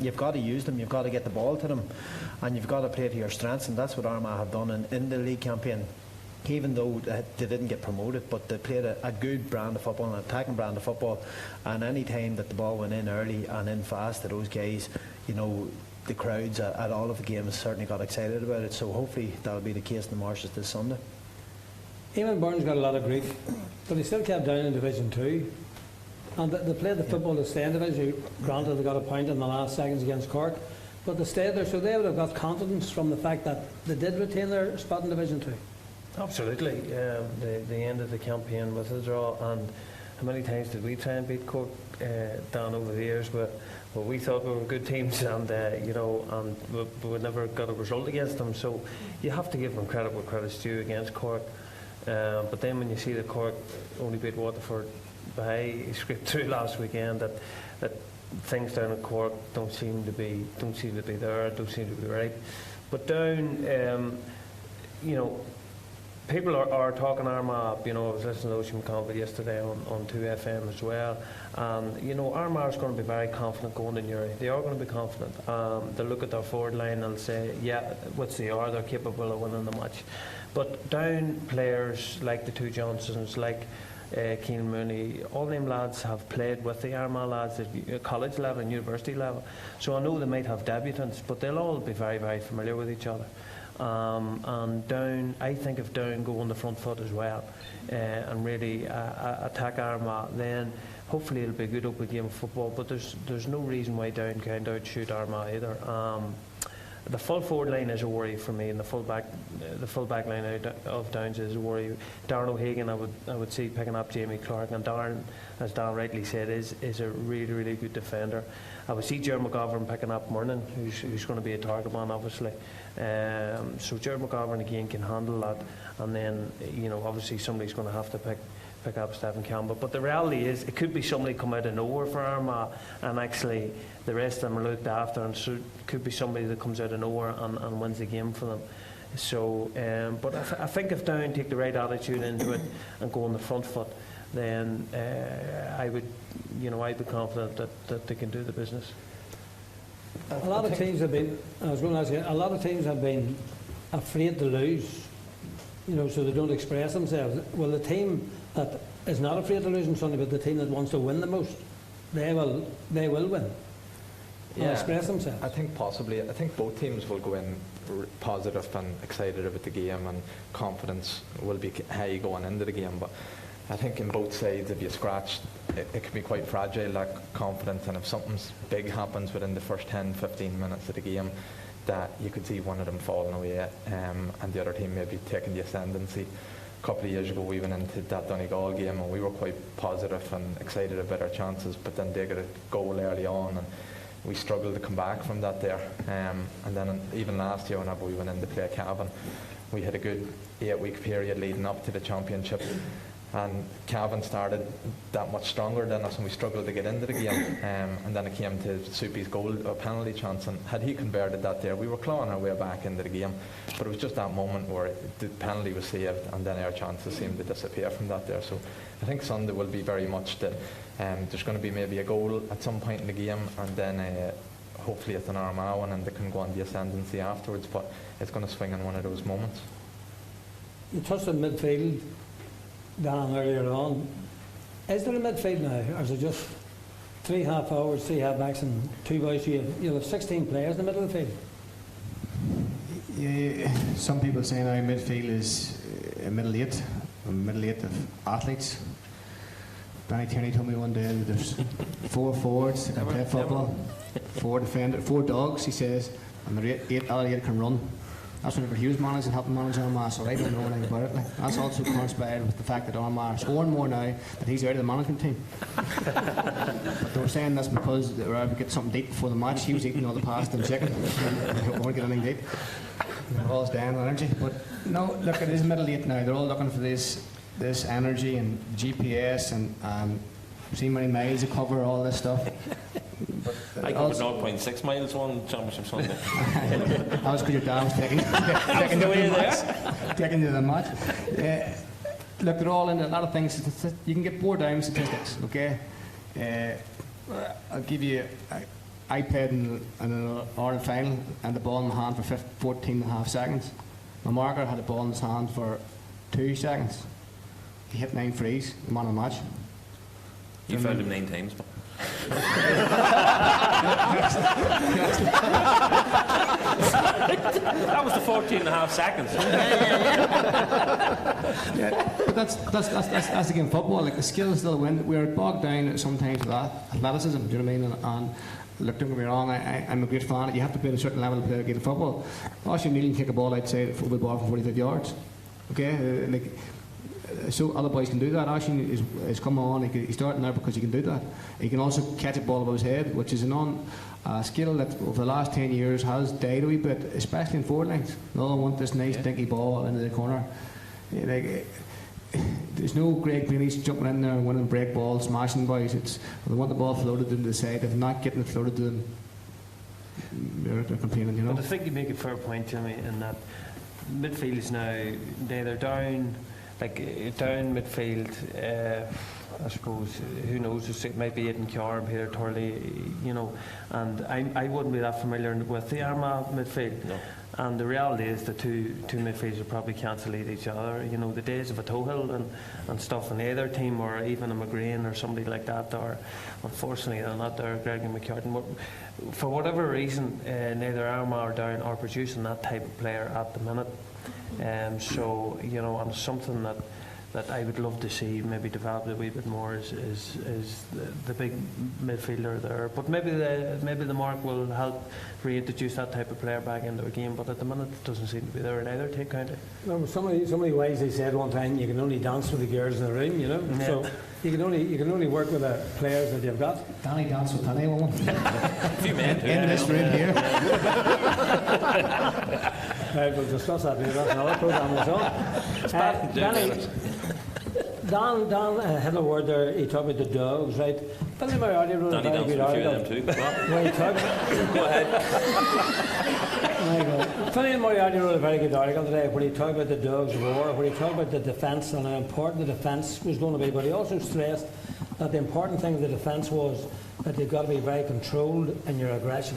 you've got to use them, you've got to get the ball to them, and you've got to play to your strengths, and that's what Armagh have done in the league campaign. Even though they didn't get promoted, but they played a good brand of football, an attacking brand of football, and any time that the ball went in early and in fast to those guys, the crowds at all of the games certainly got excited about it, so hopefully that'll be the case in the Marshes this Sunday. Eamon Burns got a lot of grief, but he still kept Down in Division 2. And they played the football to stay in Division. Granted, they got a point in the last seconds against Cork, but they stayed there, so they would have got confidence from the fact that they did retain their spot in Division 2. Absolutely. They ended the campaign with a draw, and how many times did we try and beat Cork down over the years? But we thought we were good teams, and we never got a result against them. So you have to give them credit where credit's due against Cork. But then when you see that Cork only beat Waterford by scraped through last weekend, that things down at Cork don't seem to be there, don't seem to be right. But Down, people are talking Armagh. You know, I was listening to Ocean McConville yesterday on 2FM as well. And, you know, Armagh's going to be very confident going in Uri. They are going to be confident. They'll look at their forward line and say, yeah, what's they are, they're capable of winning the match. But down players like the two Johnsons, like Keane Mooney, all them lads have played with the Armagh lads at college level and university level. So I know they might have debutants, but they'll all be very, very familiar with each other. And Down, I think if Down go on the front foot as well and really attack Armagh, then hopefully it'll be a good open game of football. But there's no reason why Down can't outshoot Armagh either. The full forward line is a worry for me, and the full back line of Downs is a worry. Darren O'Hagan, I would see picking up Jamie Clark, and Darren, as Dan rightly said, is a really, really good defender. I would see Gerard McGovern picking up Murnan, who's going to be a target man, obviously. So Gerard McGovern again can handle that, and then, you know, obviously somebody's going to have to pick up Stephen Campbell. But the reality is, it could be somebody come out of nowhere for Armagh, and actually the rest of them are looked after, and so it could be somebody that comes out of nowhere and wins the game for them. So, but I think if Down take the right attitude into it and go on the front foot, then I'd be confident that they can do the business. A lot of teams have been. I was going to ask you. A lot of teams have been afraid to lose, you know, so they don't express themselves. Well, the team that is not afraid to lose on Sunday, but the team that wants to win the most, they will win. Yeah, express themselves. I think possibly. I think both teams will go in positive and excited about the game, and confidence will be high going into the game. But I think in both sides, if you scratch, it can be quite fragile, that confidence, and if something big happens within the first 10-15 minutes of the game, that you could see one of them falling away and the other team maybe taking the ascendancy. A couple of years ago we went into that Donegal game and we were quite positive and excited about our chances, but then they got a goal early on and we struggled to come back from that there. And then even last year whenever we went in to play Cavan, we had a good 8-week period leading up to the championship, and Cavan started that much stronger than us and we struggled to get into the game, and then it came to Soupy's goal, a penalty chance, and had he converted that there, we were clawing our way back into the game, but it was just that moment where the penalty was saved and then our chances seemed to disappear from that there. So I think Sunday will be very much that there's going to be maybe a goal at some point in the game, and then hopefully it's an Armagh one and they can go on the ascendancy afterwards, but it's going to swing in one of those moments. You touched on midfield, Dan, earlier on. Is there a midfield now, or is it just 3 half-forwards, 3 half-backs and 2 boys? You'll have 16 players in the middle of the field. Yeah, some people say now midfield is a middle eight of athletes. Benny Tierney told me one day that there's 4 forwards that can play football, 4 defenders, 4 dogs, he says, and the other 8 can run. That's whenever he was managing, helping manage Armagh, so I don't know anything about it. Like, that's also conspired with the fact that Armagh are scoring more now that he's out of the management team. But they were saying that's because they were able to get something deep before the match. He was eating all the pasta and chicken. They won't get anything deep. All his damn energy. But no, look, it is middle eight now. They're all looking for this energy and GPS and see how many miles to cover, all this stuff. I covered 0.6 miles one championship Sunday. That was because your dad was taking you to the match. Look, they're all in a lot of things. You can get bored down statistics, okay? I'll give you. I played in an Ireland final and the ball in the hand for 14.5 seconds. My marker had the ball in his hand for 2 seconds. He hit 9 frees, the man of the match. You fouled him 9 times. That was the 14.5 seconds. Yeah, but that's the game of football. Like, the skill still win. We're bogged down sometimes with that athleticism. Do you know what I mean? And look, don't get me wrong. I'm a great fan. You have to be at a certain level to play a game of football. Oisin Neal can kick a ball outside a football ball from 45 yards. Okay, so other boys can do that. Oisin is come on. He's starting now because he can do that. He can also catch a ball above his head, which is a skill that over the last 10 years has died a wee bit, especially in forward lines. They all want this nice dinky ball into the corner. There's no Greg Greenies jumping in there and winning break balls, smashing boys. They want the ball floated to the side. If not getting it floated to them, they're complaining, you know. But I think you make a fair point, Jimmy, in that midfield's now they're down, like down midfield. I suppose who knows? It might be Aidan Carr, Peter Turley, you know, and I wouldn't be that familiar with the Armagh midfield. No. And the reality is the two midfielders will probably cancel each other. You know, the days of a Tohill and stuff in either team, or even a McGrain or somebody like that, or unfortunately they're not there, Greg and McCartan. For whatever reason, neither Armagh or Down are producing that type of player at the minute. So, you know, and something that I would love to see maybe developed a wee bit more is the big midfielder there. But maybe the mark will help reintroduce that type of player back into a game. But at the minute, it doesn't seem to be there in either team, county. Well, somebody wisely said one time, you can only dance with the girls in the room, you know. Yeah. So you can only work with the players that you've got. Danny danced with any woman. In this room here. Right, we'll discuss that later. That's another programme as well. Dan had a word there. He talked about the dogs, right? Billy Moriarty wrote a very good article. Go ahead. Billy Moriarty wrote a very good article today where he talked about the dogs' war, where he talked about the defence and how important the defence was going to be. But he also stressed that the important thing of the defence was that you've got to be very controlled in your aggression.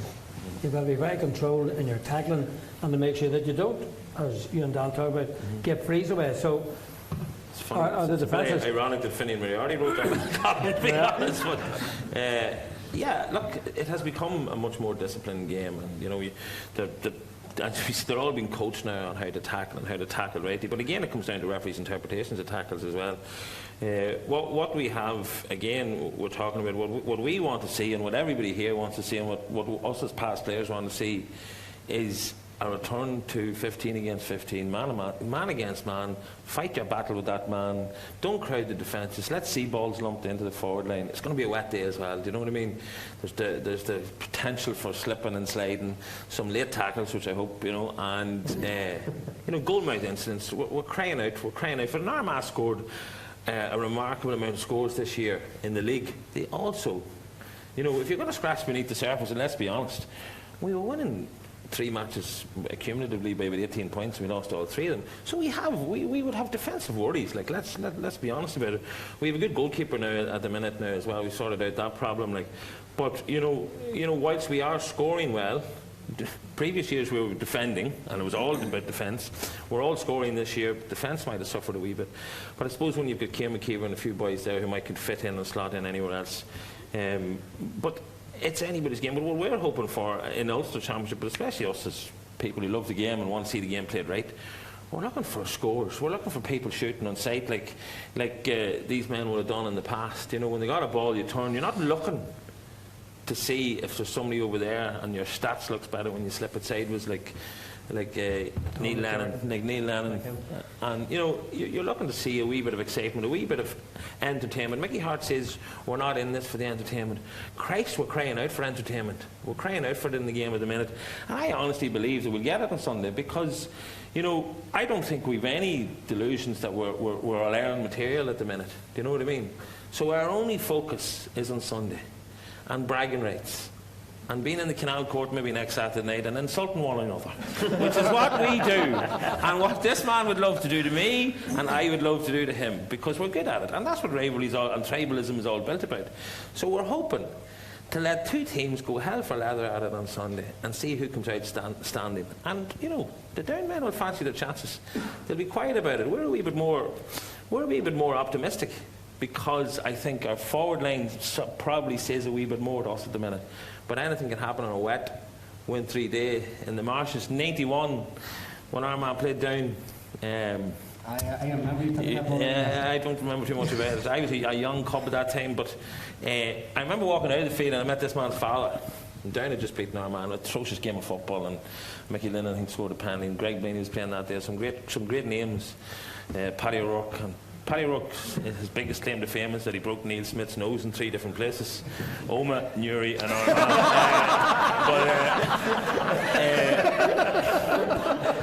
You've got to be very controlled in your tackling, and to make sure that you don't, as you and Dan talked about, get freeze away. So. It's very ironic that Finney and Moriarty wrote that, to be honest. But, yeah, look, it has become a much more disciplined game, and you know, they're all being coached now on how to tackle and how to tackle rightly. But again, it comes down to referees' interpretations of tackles as well. What we have, again, we're talking about what we want to see, and what everybody here wants to see, and what us as past players want to see, is a return to 15 against 15, man against man. Fight your battle with that man. Don't crowd the defences. Let's see balls lumped into the forward line. It's going to be a wet day as well. Do you know what I mean? There's the potential for slipping and sliding, some late tackles, which I hope, you know, and you know, goalmouth incidents. We're crying out. We're crying out. For an Armagh scored a remarkable amount of scores this year in the league. They also, you know, if you're going to scratch beneath the surface, and let's be honest, we were winning 3 matches cumulatively by about 18 points. We lost all 3 of them. So we would have defensive worries. Like let's be honest about it. We have a good goalkeeper now at the minute now as well. We sorted out that problem. Like, but you know, whilst we are scoring well, previous years we were defending, and it was all about defence. We're all scoring this year. Defence might have suffered a wee bit, but I suppose when you've got Kieran McKeever and a few boys there who might could fit in and slot in anywhere else, but. It's anybody's game, but what we're hoping for in the Ulster Championship, but especially us as people who love the game and want to see the game played right, we're looking for scores. We're looking for people shooting on sight like these men would have done in the past. You know, when they got a ball, you turn. You're not looking to see if there's somebody over there and your stats looks better when you slip it sideways like Neil Lennon, and you know, you're looking to see a wee bit of excitement, a wee bit of entertainment. Mickey Hart says we're not in this for the entertainment. Christ, we're crying out for entertainment. We're crying out for it in the game at the minute, and I honestly believe that we'll get it on Sunday, because you know, I don't think we've any delusions that we're learning material at the minute. Do you know what I mean? So our only focus is on Sunday and bragging rights and being in the Canal Court maybe next Saturday night and insulting one another, which is what we do, and what this man would love to do to me and I would love to do to him, because we're good at it, and that's what rivalries and tribalism is all built about. So we're hoping to let 2 teams go hell for leather at it on Sunday and see who comes out standing. And you know, the Down men will fancy their chances. They'll be quiet about it. We're a wee bit more optimistic, because I think our forward line probably says a wee bit more to us at the minute. But anything can happen on a wet, wintry day in the marshes. 91, when Armagh played Down. I remember you talking about that. I don't remember too much about it. I was a young cub at that time, but I remember walking out of the field and I met this man's father. And Down had just beaten Armagh, an atrocious game of football, and Mickey Lennon, I think, scored a penalty, and Greg Blaney was playing that day. Some great names, Paddy O'Rourke. And Paddy O'Rourke's his biggest claim to fame is that he broke Neil Smith's nose in 3 different places: Omagh, Newry and Armagh.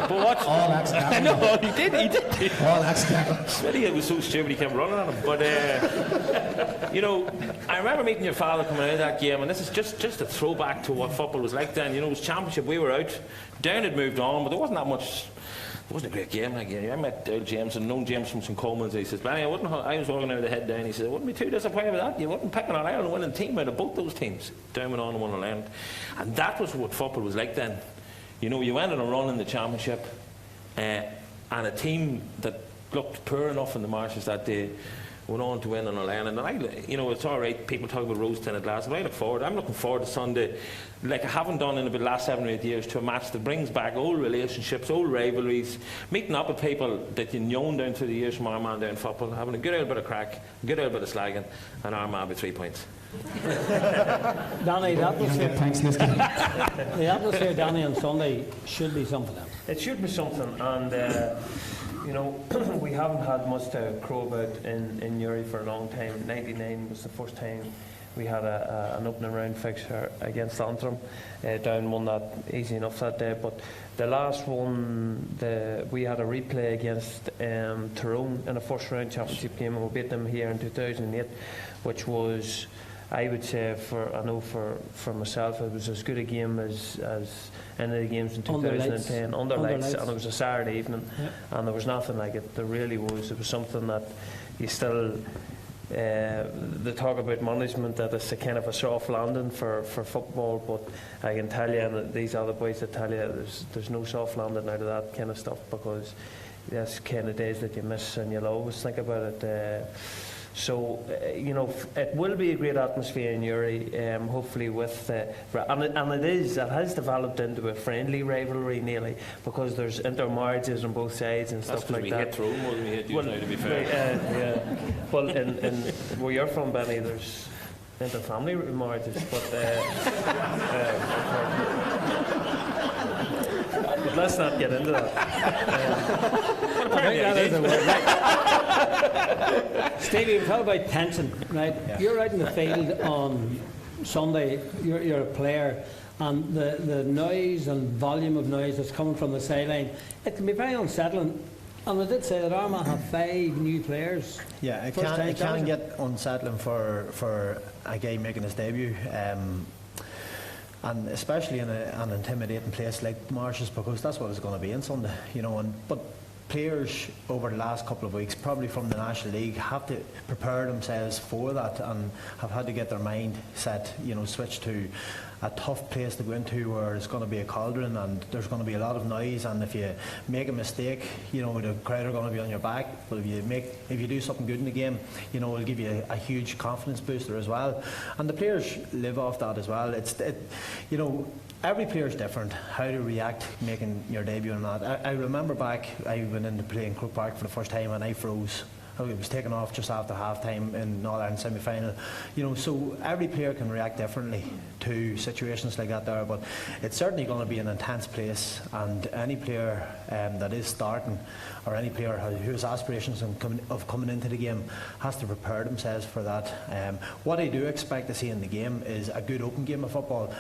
But what? All accidental. No, he did. All accidental. Really, was so stupid he kept running on him. But you know, I remember meeting your father coming out of that game, and this is just a throwback to what football was like then. You know, it was Championship. We were out. Down had moved on, but there wasn't that it wasn't a great game. Like, I met Dale James and known James from St Coleman's. He says, Benny, I was walking out of the head down. He said, I wouldn't be too disappointed with that. You wouldn't pick an Ireland winning team out of both those teams. Down went on and won an Ireland. And that was what football was like then. You know, you went on a run in the championship, and a team that looked poor enough in the marshes that day went on to win on Ireland. And it's all right, people talk about rose tinted glasses, but I'm looking forward to Sunday, like I haven't done in the last 7 or 8 years, to a match that brings back old relationships, old rivalries, meeting up with people that you've known down through the years from Armagh down football, having a good old bit of crack, a good old bit of slagging, and Armagh with 3 points. Danny, the atmosphere, Danny, on Sunday should be something else. It should be something, and we haven't had much to crow about in Newry for a long time. 99 was the first time we had an opening round fixture against Antrim. Down won that easy enough that day, but the last one, we had a replay against Tyrone in a first round championship game, and we beat them here in 2008, which was, I would say, for myself, it was as good a game as any of the games in 2010 under lights, and it was a Saturday evening, and there was nothing like it. There really was. It was something that you still. They talk about management that it's a kind of a soft landing for football, but I can tell you, and these other boys that tell you, there's no soft landing out of that kind of stuff, because that's kind of days that you miss and you'll always think about it. So, it will be a great atmosphere in Newry, hopefully with... it has developed into a friendly rivalry nearly, because there's intermarriages on both sides and stuff like that. That's because we hit Tyrone more than we hit you now, to be fair. Well, in where you're from, Benny, there's inter-family marriages, but let's not get into that. Stevie, we talk about tension, right? Yeah. You're out in the field on Sunday, you're a player, and the noise and volume of noise that's coming from the sideline, it can be very unsettling. And I did say that Armagh have 5 new players. Yeah, it can get unsettling for a guy making his debut. And especially in an intimidating place like Marshes, because that's what it's going to be on Sunday, but players over the last couple of weeks, probably from the National League, have to prepare themselves for that and have had to get their mind set, switch to a tough place to go into where it's going to be a cauldron and there's going to be a lot of noise, and if you make a mistake, the crowd are going to be on your back. But if you do something good in the game, it'll give you a huge confidence booster as well, and the players live off that as well. Every player is different, how to react making your debut or not. I remember back, I went into playing Croke Park for the first time and I froze. It was taken off just after half-time in All-Ireland semi-final. So every player can react differently to situations like that there, but it's certainly going to be an intense place, and any player that is starting, or any player who has aspirations of coming into the game, has to prepare themselves for that. What I do expect to see in the game is a good open game of football.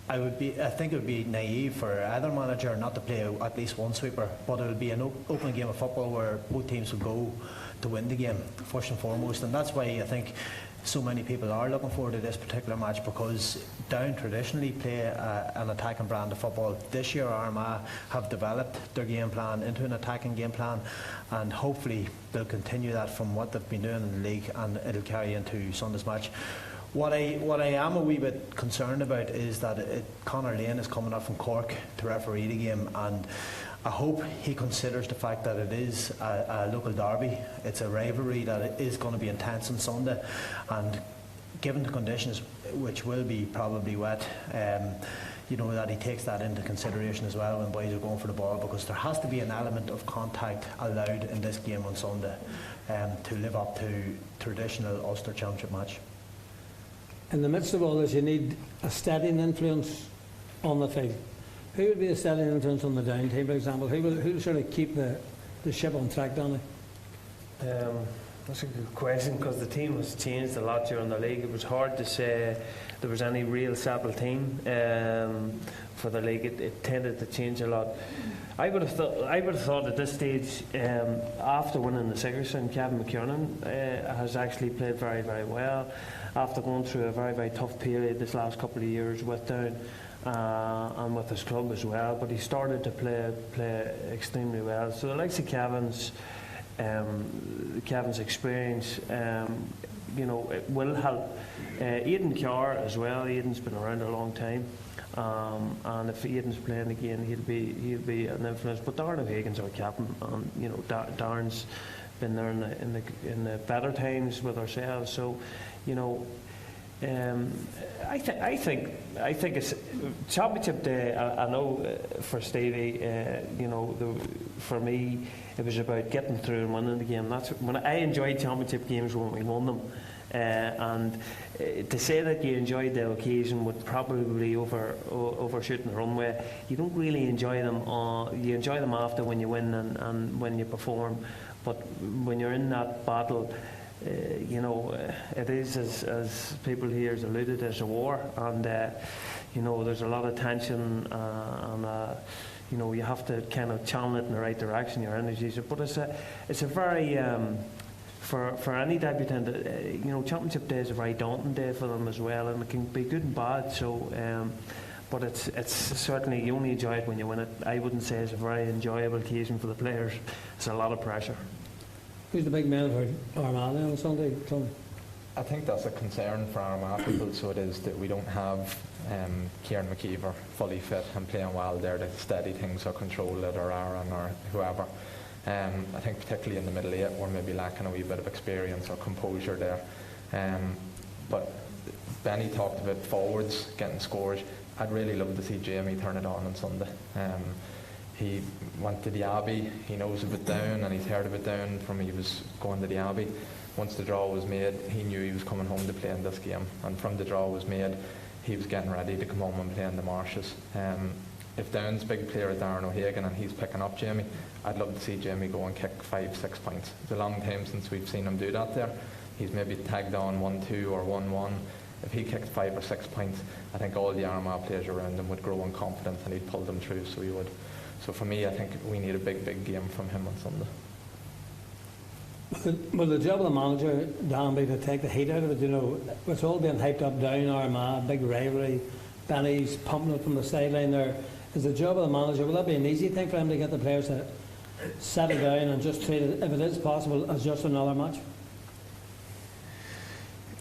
I think it would be naive for either manager not to play at least one sweeper, but it will be an open game of football where both teams will go to win the game first and foremost, and that's why I think so many people are looking forward to this particular match, because Down traditionally play an attacking brand of football. This year Armagh have developed their game plan into an attacking game plan, and hopefully they'll continue that from what they've been doing in the league, and it'll carry into Sunday's match. What I am a wee bit concerned about is that Conor Lane is coming up from Cork to referee the game, and I hope he considers the fact that it is a local derby. It's a rivalry that it is going to be intense on Sunday, and given the conditions, which will be probably wet, that he takes that into consideration as well when boys are going for the ball, because there has to be an element of contact allowed in this game on Sunday to live up to traditional Ulster Championship match. In the midst of all this, you need a steadying influence on the field. Who would be the steadying influence on the Down team, for example? Who will sort of keep the ship on track, Danny? That's a good question, because the team has changed a lot during the league. It was hard to say there was any real settled team for the league. It tended to change a lot. I would have thought at this stage, after winning the Sigerson, Kevin McCartan has actually played very, very well after going through a very, very tough period this last couple of years with Down. and with his club as well. But he started to play extremely well. So the likes of Kevin's experience, it will help. Aidan Carr as well. Aidan's been around a long time. And if Aidan's playing again, he'll be an influence. But Darren O'Hagan's our captain, and Darren's been there in the better times with ourselves. So, I think it's Championship Day. I know for Stevie, for me, it was about getting through and winning the game. That's when I enjoyed Championship games when we won them. And to say that you enjoyed the occasion would probably be overshooting the runway. You don't really enjoy them. You enjoy them after when you win and when you perform. But when you're in that battle, it is, as people here has alluded, as a war, and there's a lot of tension, and you have to kind of channel it in the right direction, your energies. But it's a very for any debutant, Championship Day is a very daunting day for them as well, and it can be good and bad. So, but it's certainly, you only enjoy it when you win it. I wouldn't say it's a very enjoyable occasion for the players. It's a lot of pressure. Who's the big man for Armagh on Sunday, Tony? I think that's a concern for Armagh people, so it is that we don't have Kieran McKeever fully fit and playing well there to steady things or control it, or Aaron or whoever. I think particularly in the middle eight we're maybe lacking a wee bit of experience or composure there. But Benny talked about forwards getting scores. I'd really love to see Jamie turn it on Sunday. He went to the Abbey, he knows a bit down, and he's heard a bit down from he was going to the Abbey. Once the draw was made, he knew he was coming home to play in this game, and from the draw was made, he was getting ready to come home and play in the Marshes. If Down's big player is Darren O'Hagan and he's picking up Jamie, I'd love to see Jamie go and kick 5-6 points. It's a long time since we've seen him do that there. He's maybe tagged on 1-2 or 1-1. If he kicked 5 or 6 points, I think all the Armagh players around him would grow in confidence and he'd pull them through, so he would. So for me, I think we need a big game from him on Sunday. Will the job of the manager, Dan, be to take the heat out of it? It's all being hyped up down Armagh, big rivalry, Benny's pumping it from the sideline there. Is the job of the manager, will that be an easy thing for him to get the players to settle down and just treat it, if it is possible, as just another match?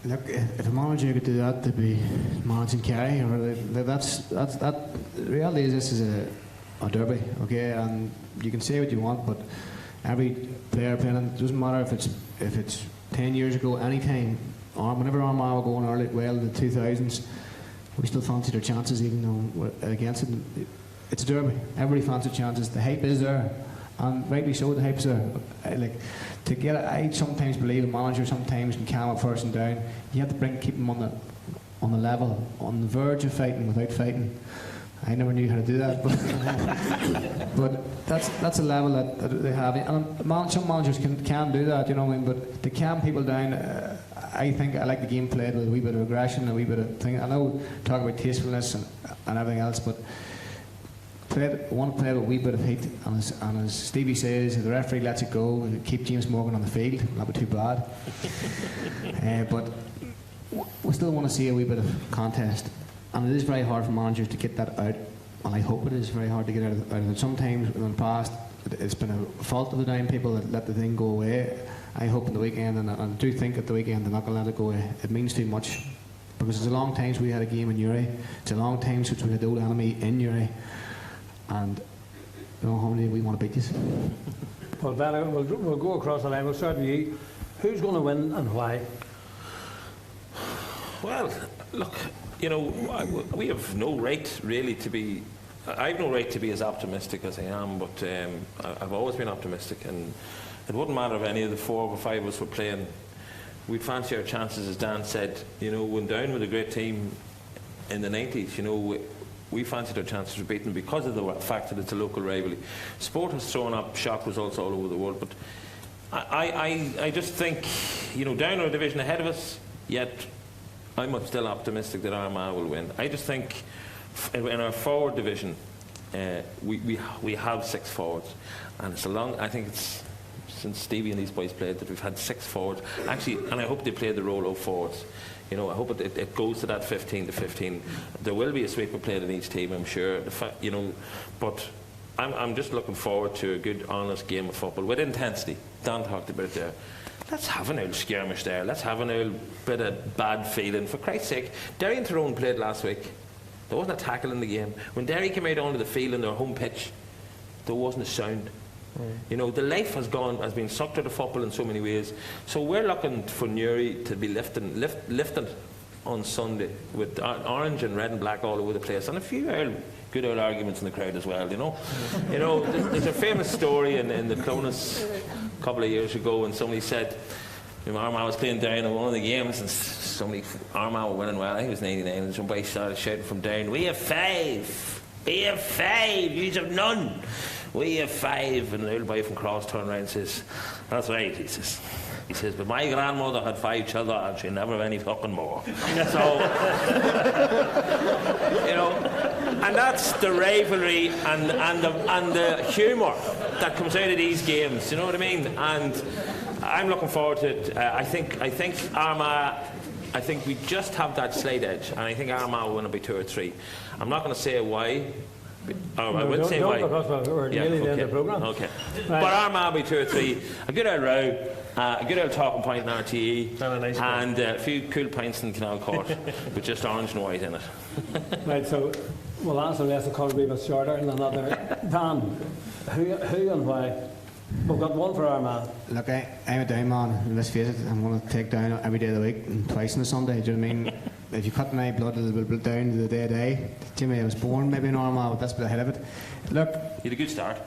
Look, if a manager could do that, to be managing Kerry, the reality is this is a derby, okay, and you can say what you want, but every player playing, it doesn't matter if it's 10 years ago, any time, or whenever Armagh were going early, well in the 2000s, we still fancy their chances, even though we're against it. It's a derby. Everybody fancies chances. The hype is there, and rightly so. The hype's there. I sometimes believe a manager sometimes can calm a person down. You have to keep them on the level, on the verge of fighting without fighting. I never knew how to do that, but that's a level that they have. And some managers can do that, you know what I mean. But to calm people down, I think I like the game played with a wee bit of aggression, a wee bit of thing. I know talk about tastefulness and everything else, but I want to play with a wee bit of heat. And as Stevie says, if the referee lets it go, keep James Morgan on the field. Not be too bad. But we still want to see a wee bit of contest. And it is very hard for managers to get that out, and I hope it is very hard to get out of it. Sometimes in the past, it's been a fault of the down people that let the thing go away. I hope in the weekend, and I do think at the weekend they're not going to let it go away. It means too much, because it's a long time since we had a game in Uri. It's a long time since we had the old enemy in Uri, and how many we want to beat this. Well, Benny, we'll go across the line. We'll start with you. Who's going to win and why? Well, look, we have no right really to be. I have no right to be as optimistic as I am, but I've always been optimistic, and it wouldn't matter if any of the 4 or 5 of us were playing. We'd fancy our chances, as Dan said. When down with a great team in the 90s, we fancied our chances of beating them because of the fact that it's a local rivalry. Sport has thrown up shock results all over the world, but I just think, down our division ahead of us, yet I'm still optimistic that Armagh will win. I just think in our forward division, we have 6 forwards, and it's I think it's since Stevie and these boys played that we've had 6 forwards. Actually, and I hope they play the role of forwards. You know, I hope it goes to that 15-15. There will be a sweeper played in each team, I'm sure. You know, but I'm just looking forward to a good, honest game of football with intensity. Dan talked about it there. Let's have an old skirmish there. Let's have an old bit of bad feeling. For Christ's sake, Derry and Tyrone played last week. There wasn't a tackle in the game. When Derry came out onto the field in their home pitch, there wasn't a sound. You know, the life has been sucked out of football in so many ways. So we're looking for Newry to be lifting on Sunday with orange and red and black all over the place, and a few good old arguments in the crowd as well. You know, there's a famous story in the Clonus a couple of years ago when somebody said, Armagh was playing down in one of the games and Armagh were winning well. I think it was 99, and somebody started shouting from down, "We have 5! We have 5! You have none! We have 5!" And the old boy from Cross turned around and says, "That's right," he says, "but my grandmother had 5 children and she never have any fucking more." So, you know, and that's the rivalry and the humour that comes out of these games. You know what I mean? And I'm looking forward to it. I think Armagh. I think we just have that slight edge, and I think Armagh will win it by 2 or 3. I'm not going to say why. I will say why. Because we're nearly the end of the programme. Okay. Right. But Armagh by 2 or 3. A good old row, a good old talking point in RTE, and a few cool pints in Canal Court with just orange and white in it. Right, so we'll answer less of Coventry but shorter and another. Dan, who and why? We've got one for Armagh. Look, I'm a Down man, and let's face it, I'm going to take Down every day of the week and twice on a Sunday. Do you know what I mean? If you cut my blood, it will down to the day. Jimmy, I was born maybe in Armagh, but that's a bit ahead of it. Look, you had a good start.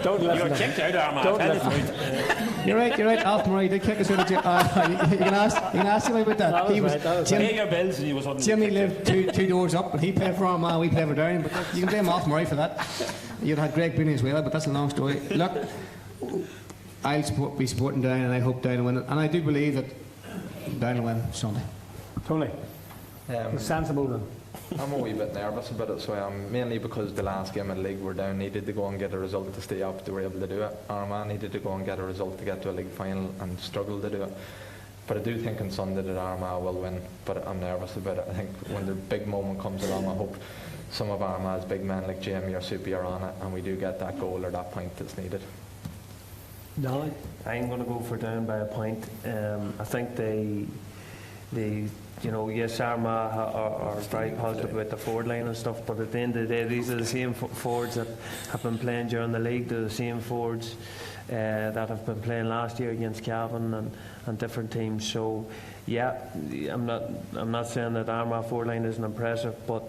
Don't listen. You were kicked out of Armagh. You're right. Alf Murray did kick us out of jail. You can ask him about that. Jimmy lived two doors up, but he played for Armagh, we played for Down. But you can blame Alf Murray for that. You'd had Greg Booney as well, but that's a long story. Look, I'll be supporting Down, and I hope Down will win it. And I do believe that Down will win Sunday. Tony, sensible then. I'm a wee bit nervous about it, so I am, mainly because the last game in the league were Down needed to go and get a result to stay up. They were able to do it. Armagh needed to go and get a result to get to a league final and struggled to do it. But I do think on Sunday that Armagh will win, but I'm nervous about it. I think when the big moment comes along, I hope some of Armagh's big men like Jamie or Soupy are on it, and we do get that goal or that point that's needed. Danny? I'm going to go for Down by a point. I think they yes, Armagh are very positive about the forward line and stuff, but at the end of the day, these are the same forwards that have been playing during the league. They're the same forwards that have been playing last year against Cavan and different teams. So, yeah, I'm not saying that Armagh forward line isn't impressive, but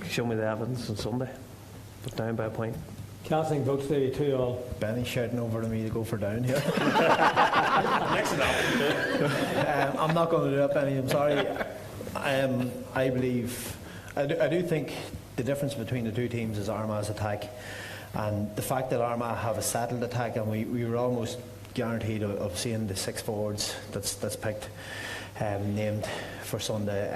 show me the evidence on Sunday. But Down by a point. Casting votes to 2-2. Benny shouting over to me to go for Down here. Next enough. I'm not going to do that, Benny. I'm sorry. I believe I do think the difference between the two teams is Armagh's attack, and the fact that Armagh have a settled attack, and we were almost guaranteed of seeing the 6 forwards that's picked, named for Sunday.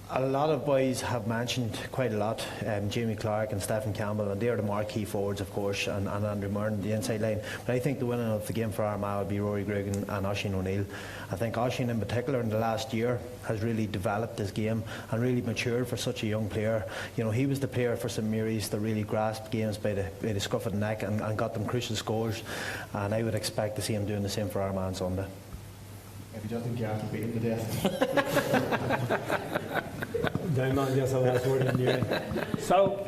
A lot of boys have mentioned quite a lot, Jamie Clark and Stephen Campbell, and they're the marquee forwards, of course, and Andrew Murn, the inside line. But I think the winner of the game for Armagh would be Rory Grugan and Oisín O'Neill. I think Oisín in particular in the last year has really developed his game and really matured for such a young player. You know, he was the player for St Mary's that really grasped games by the scruff of the neck and got them crucial scores, and I would expect to see him doing the same for Armagh on Sunday. If he doesn't get to beat him to death. Down man gets a last word in Newry. So,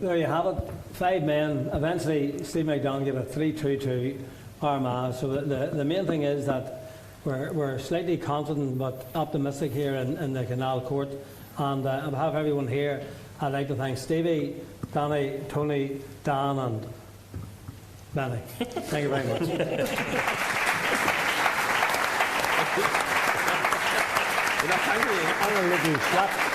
there you have it. 5 men. Eventually, Stevie McDonnell gave a 3-2 to Armagh. So the main thing is that we're slightly confident but optimistic here in the Canal Court. And on behalf of everyone here, I'd like to thank Stevie, Danny, Tony, Dan and Benny. Thank you very much. I'm going to let you slap.